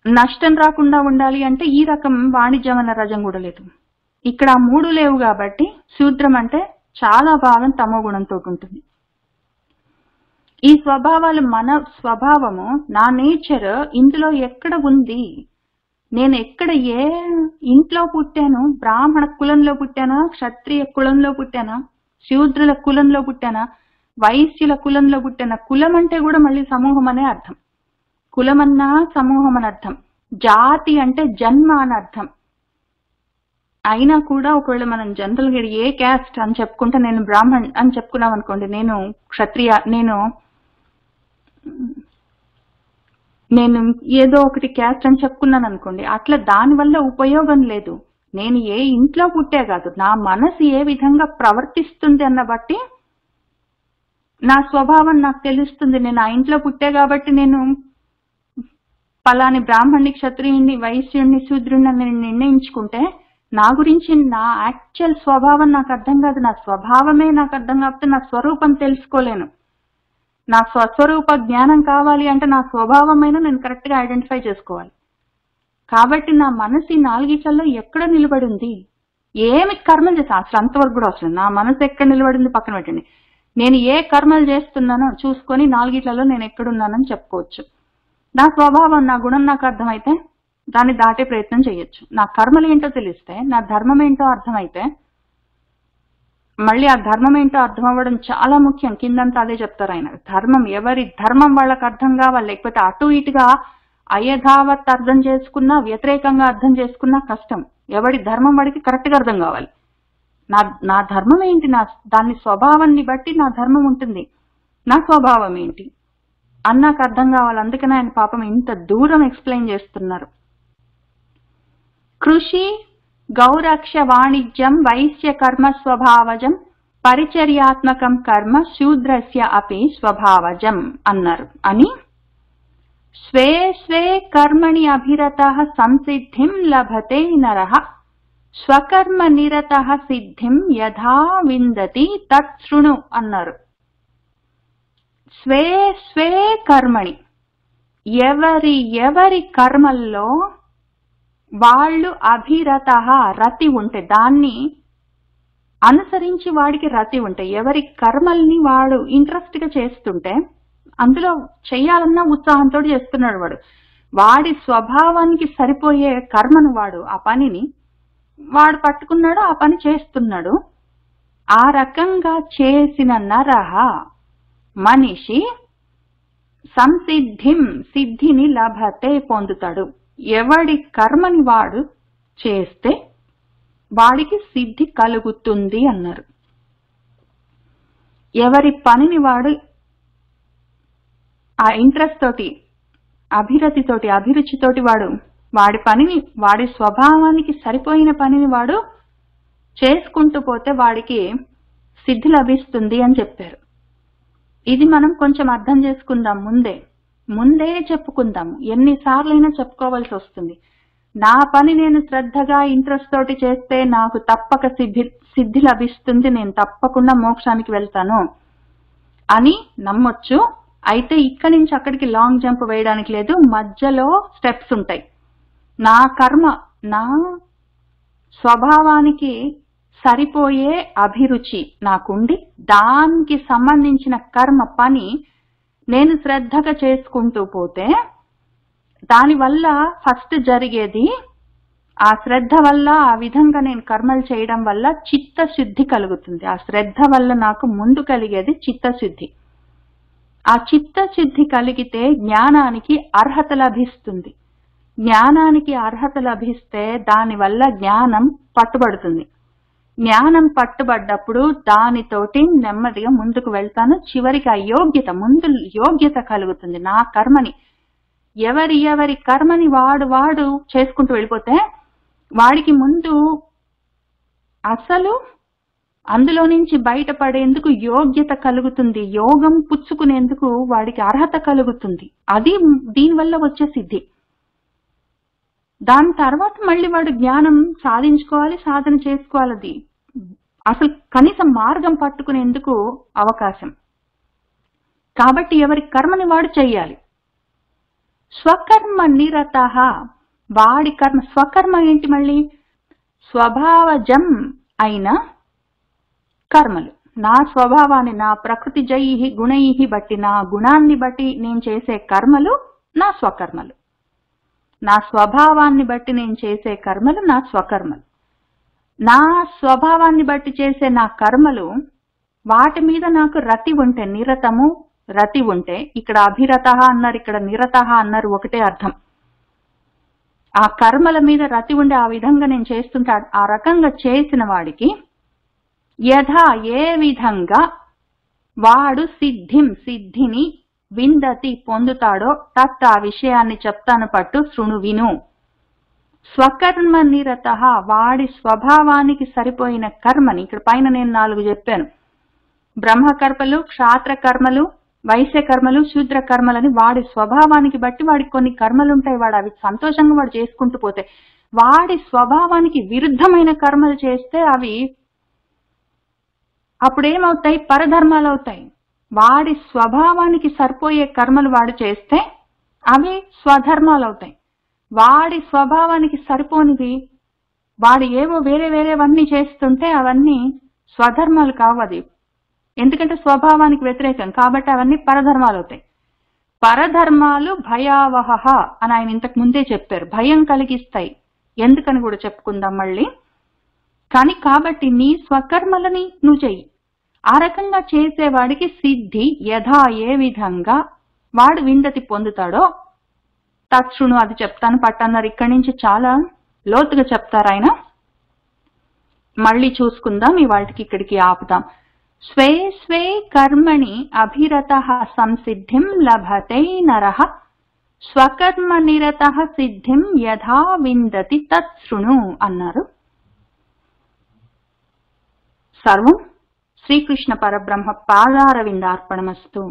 నష్టం రాకుండా ఉండాలి అంటే ఈ రకం వాణిజ్యం అన్న రజం కూడా లేదు. ఇక్కడ ఆ మూడు లేవు. కాబట్టి శూద్రం అంటే చాలా భాగం తమో గుణంతో ఉంటుంది. ఈ స్వభావాలు మన స్వభావము, నా నేచర్ ఇందులో ఎక్కడ ఉంది, నేను ఎక్కడ ఏ ఇంట్లో పుట్టాను, బ్రాహ్మణ కులంలో పుట్టానా, క్షత్రియ కులంలో పుట్టానా, శూద్రుల కులంలో పుట్టానా, వైశ్యుల కులంలో పుట్టానా. కులం అంటే కూడా మళ్ళీ సమూహం అనే అర్థం. కులమన్నా సమూహం అని అర్థం. జాతి అంటే జన్మ అని అర్థం. అయినా కూడా ఒకవేళ మనం జనరల్ గా ఏ క్యాస్ట్ అని చెప్పుకుంటే, నేను బ్రాహ్మణ్ అని చెప్పుకున్నాం అనుకోండి, నేను క్షత్రియ, నేను ఏదో ఒకటి క్యాస్ట్ అని చెప్పుకున్నాను అనుకోండి, అట్లా దానివల్ల ఉపయోగం లేదు. నేను ఏ ఇంట్లో పుట్టే కాదు, నా మనసు ఏ విధంగా ప్రవర్తిస్తుంది అన్న బట్టి నా స్వభావం నాకు తెలుస్తుంది. నేను ఆ ఇంట్లో పుట్టే కాబట్టి నేను పలాని బ్రాహ్మణ్ణి, క్షత్రియుణ్ణి, వైశ్యుణ్ణి, శూద్రుణ్ణి అని నేను నిర్ణయించుకుంటే నా గురించి నా యాక్చువల్ స్వభావం నాకు అర్థం కాదు. నా స్వభావమే నాకు అర్థం కాకపోతే నా స్వరూపం తెలుసుకోలేను. నా స్వస్వరూప జ్ఞానం కావాలి అంటే నా స్వభావమైనా నేను కరెక్ట్ గా ఐడెంటిఫై చేసుకోవాలి. కాబట్టి నా మనసు ఈ నాలుగిట్లలో ఎక్కడ నిలబడి ఉంది, ఏమి కర్మలు చేస్తా అసలు అంతవరకు కూడా అవసరం. నా మనసు ఎక్కడ నిలబడింది పక్కన పెట్టండి. నేను ఏ కర్మలు చేస్తున్నానో చూసుకొని నాలుగిట్లలో నేను ఎక్కడున్నానని చెప్పుకోవచ్చు. నా స్వభావం, నా గుణం నాకు అర్థమైతే దాన్ని దాటే ప్రయత్నం చేయొచ్చు. నా కర్మలు ఏంటో తెలిస్తే, నా ధర్మం ఏంటో అర్థమైతే, మళ్ళీ ఆ ధర్మం ఏంటో అర్థం అవ్వడం చాలా ముఖ్యం. కిందంతా అదే చెప్తారు ఆయన. ధర్మం, ఎవరి ధర్మం వాళ్ళకి అర్థం కావాలి. లేకపోతే అటు ఇటుగా అయథావత్ అర్థం చేసుకున్నా, వ్యతిరేకంగా అర్థం చేసుకున్నా కష్టం. ఎవడి ధర్మం వాడికి కరెక్ట్ గా అర్థం కావాలి. నా ధర్మం ఏంటి, దాని స్వభావాన్ని బట్టి నా ధర్మం ఉంటుంది. నా స్వభావం ఏంటి అన్నాకు అర్థం కావాలి. అందుకనే ఆయన పాపం ఇంత దూరం ఎక్స్ప్లెయిన్ చేస్తున్నారు. కృషి, గౌరక్ష, వాణిజ్యం, వైశ్య కర్మ స్వభావజం, పరిచర్యాత్మకం కర్మ శూద్రస్య అపి స్వభావజం అన్నారు. అని స్వే స్వే కర్మణి అభిరతః సంసిద్ధిం లభతే నరః స్వకర్మ నిరతః సిద్ధిం యథా విందతి తత్ శృణు అన్నారు. స్వే స్వే కర్మణి, ఎవరి కర్మల్లో వాళ్ళు అభిరతః, రతి ఉంటే, దాన్ని అనుసరించి వాడికి రతి ఉంటాయి. ఎవరి కర్మల్ని వాడు ఇంట్రెస్ట్ గా చేస్తుంటే అందులో చెయ్యాలన్న ఉత్సాహంతో చేస్తున్నాడు వాడు. వాడి స్వభావానికి సరిపోయే కర్మను వాడు ఆ పనిని వాడు పట్టుకున్నాడు, ఆ పని చేస్తున్నాడు. ఆ రకంగా చేసిన నరహ మనిషి సంసిద్ధిం సిద్ధిని లభతే పొందుతాడు. ఎవడి కర్మని వాడు చేస్తే వాడికి సిద్ధి కలుగుతుంది అన్నారు. ఎవరి పనిని వాడు ఆ ఇంట్రెస్ట్ తోటి, అభిరతితోటి, అభిరుచితోటి వాడి పనిని, వాడి స్వభావానికి సరిపోయిన పనిని వాడు చేసుకుంటూ పోతే వాడికి సిద్ధి లభిస్తుంది అని చెప్పారు. ఇది మనం కొంచెం అర్థం చేసుకుందాం. ముందే చెప్పుకుందాం. ఎన్నిసార్లైనా చెప్పుకోవాల్సి వస్తుంది. నా పని నేను శ్రద్ధగా ఇంట్రెస్ట్ తోటి చేస్తే నాకు తప్పక సిద్ధి లభిస్తుంది, నేను తప్పకుండా మోక్షానికి వెళ్తాను అని నమ్మొచ్చు. అయితే ఇక్కడి నుంచి అక్కడికి లాంగ్ జంప్ వేయడానికి లేదు, మధ్యలో స్టెప్స్ ఉంటాయి. నా కర్మ నా స్వభావానికి సరిపోయే అభిరుచి నాకుండి దానికి సంబంధించిన కర్మ పని నేను శ్రద్ధగా చేసుకుంటూ పోతే దానివల్ల ఫస్ట్ జరిగేది, ఆ శ్రద్ధ వల్ల, ఆ విధంగా నేను కర్మలు చేయడం వల్ల చిత్తశుద్ధి కలుగుతుంది. ఆ శ్రద్ధ వల్ల నాకు ముందు కలిగేది చిత్తశుద్ధి. ఆ చిత్తశుద్ధి కలిగితే జ్ఞానానికి అర్హత లభిస్తుంది. జ్ఞానానికి అర్హత లభిస్తే దానివల్ల జ్ఞానం పట్టుబడుతుంది. జ్ఞానం పట్టుబడ్డప్పుడు దానితోటి నెమ్మదిగా ముందుకు వెళ్తాను. చివరికి ఆ ముందు యోగ్యత కలుగుతుంది. నా కర్మని ఎవరి కర్మని వాడు చేసుకుంటూ వెళ్ళిపోతే వాడికి ముందు అసలు అందులో నుంచి బయటపడేందుకు యోగ్యత కలుగుతుంది. యోగం పుచ్చుకునేందుకు వాడికి అర్హత కలుగుతుంది. అది దీనివల్ల వచ్చే సిద్ధి. దాని తర్వాత మళ్ళీ వాడు జ్ఞానం సాధించుకోవాలి, సాధన చేసుకోవాలి. అది అసలు కనీసం మార్గం పట్టుకునేందుకు అవకాశం. కాబట్టి ఎవరి కర్మని వాడు చెయ్యాలి. స్వకర్మ నిరత, వాడి కర్మ. స్వకర్మ ఏంటి? మళ్ళీ స్వభావజం అయిన కర్మలు. నా స్వభావాన్ని, నా ప్రకృతి జై గుణై బట్టి, నా గుణాన్ని బట్టి నేను చేసే కర్మలు నా స్వకర్మలు. నా స్వభావాన్ని బట్టి నేను చేసే కర్మలు నా స్వకర్మలు. నా స్వభావాన్ని బట్టి చేసే నా కర్మలు, వాటి మీద నాకు రతి ఉంటే, నిరతము రతి ఉంటే, ఇక్కడ అభిరత అన్నారు, ఇక్కడ నిరత అన్నారు, ఒకటే అర్థం. ఆ కర్మల మీద రతి ఉండే ఆ విధంగా నేను చేస్తుంటే, ఆ రకంగా చేసిన వాడికి యథా ఏ విధంగా వాడు సిద్ధిని విందతి పొందుతాడో తత్ ఆ విషయాన్ని చెప్తాను పట్టు, శృణు విను. స్వకర్మ నిరత, వాడి స్వభావానికి సరిపోయిన కర్మని, ఇక్కడ పైన నేను 4 చెప్పాను. బ్రహ్మకర్మలు, క్షాత్ర కర్మలు, వైశ్య కర్మలు, శూద్ర కర్మలని వాడి స్వభావానికి బట్టి వాడికి కొన్ని కర్మలుంటాయి. వాడు అవి సంతోషంగా వాడు చేసుకుంటూ పోతే, వాడి స్వభావానికి విరుద్ధమైన కర్మలు చేస్తే అవి అప్పుడేమవుతాయి? పరధర్మాలు అవుతాయి. వాడి స్వభావానికి సరిపోయే కర్మలు వాడు చేస్తే అవి స్వధర్మాలు అవుతాయి. వాడి స్వభావానికి సరిపోనివి వాడు ఏవో వేరేవన్నీ చేస్తుంటే అవన్నీ స్వధర్మాలు కావు. అది ఎందుకంటే స్వభావానికి వ్యతిరేకం కాబట్టి అవన్నీ పరధర్మాలు అవుతాయి. పరధర్మాలు భయావహ అని ఆయన ఇంతకు ముందే చెప్పారు, భయం కలిగిస్తాయి. ఎందుకని కూడా చెప్పుకుందాం మళ్ళీ. కానీ కాబట్టి నీ స్వకర్మలని నువ్వు చెయ్యి. ఆ రకంగా చేసేవాడికి సిద్ధి యథా ఏ విధంగా వాడు విందతి పొందుతాడో తక్షుణు అది చెప్తాను పట్టన్నారు. ఇక్కడి నుంచి చాలా లోతుగా చెప్తారు ఆయన. మళ్ళీ చూసుకుందాం, ఇవాళకి ఇక్కడికి ఆపుదాం. స్వే స్వే కర్మణి అభిరతః సంసిద్ధిం లభతే నరః స్వకర్మ నిరతః సిద్ధిం యథా విందతి తత్ శృణు అన్నారు. సర్వం శ్రీకృష్ణ పరబ్రహ్మ పాదారవిందార్పణమస్తు.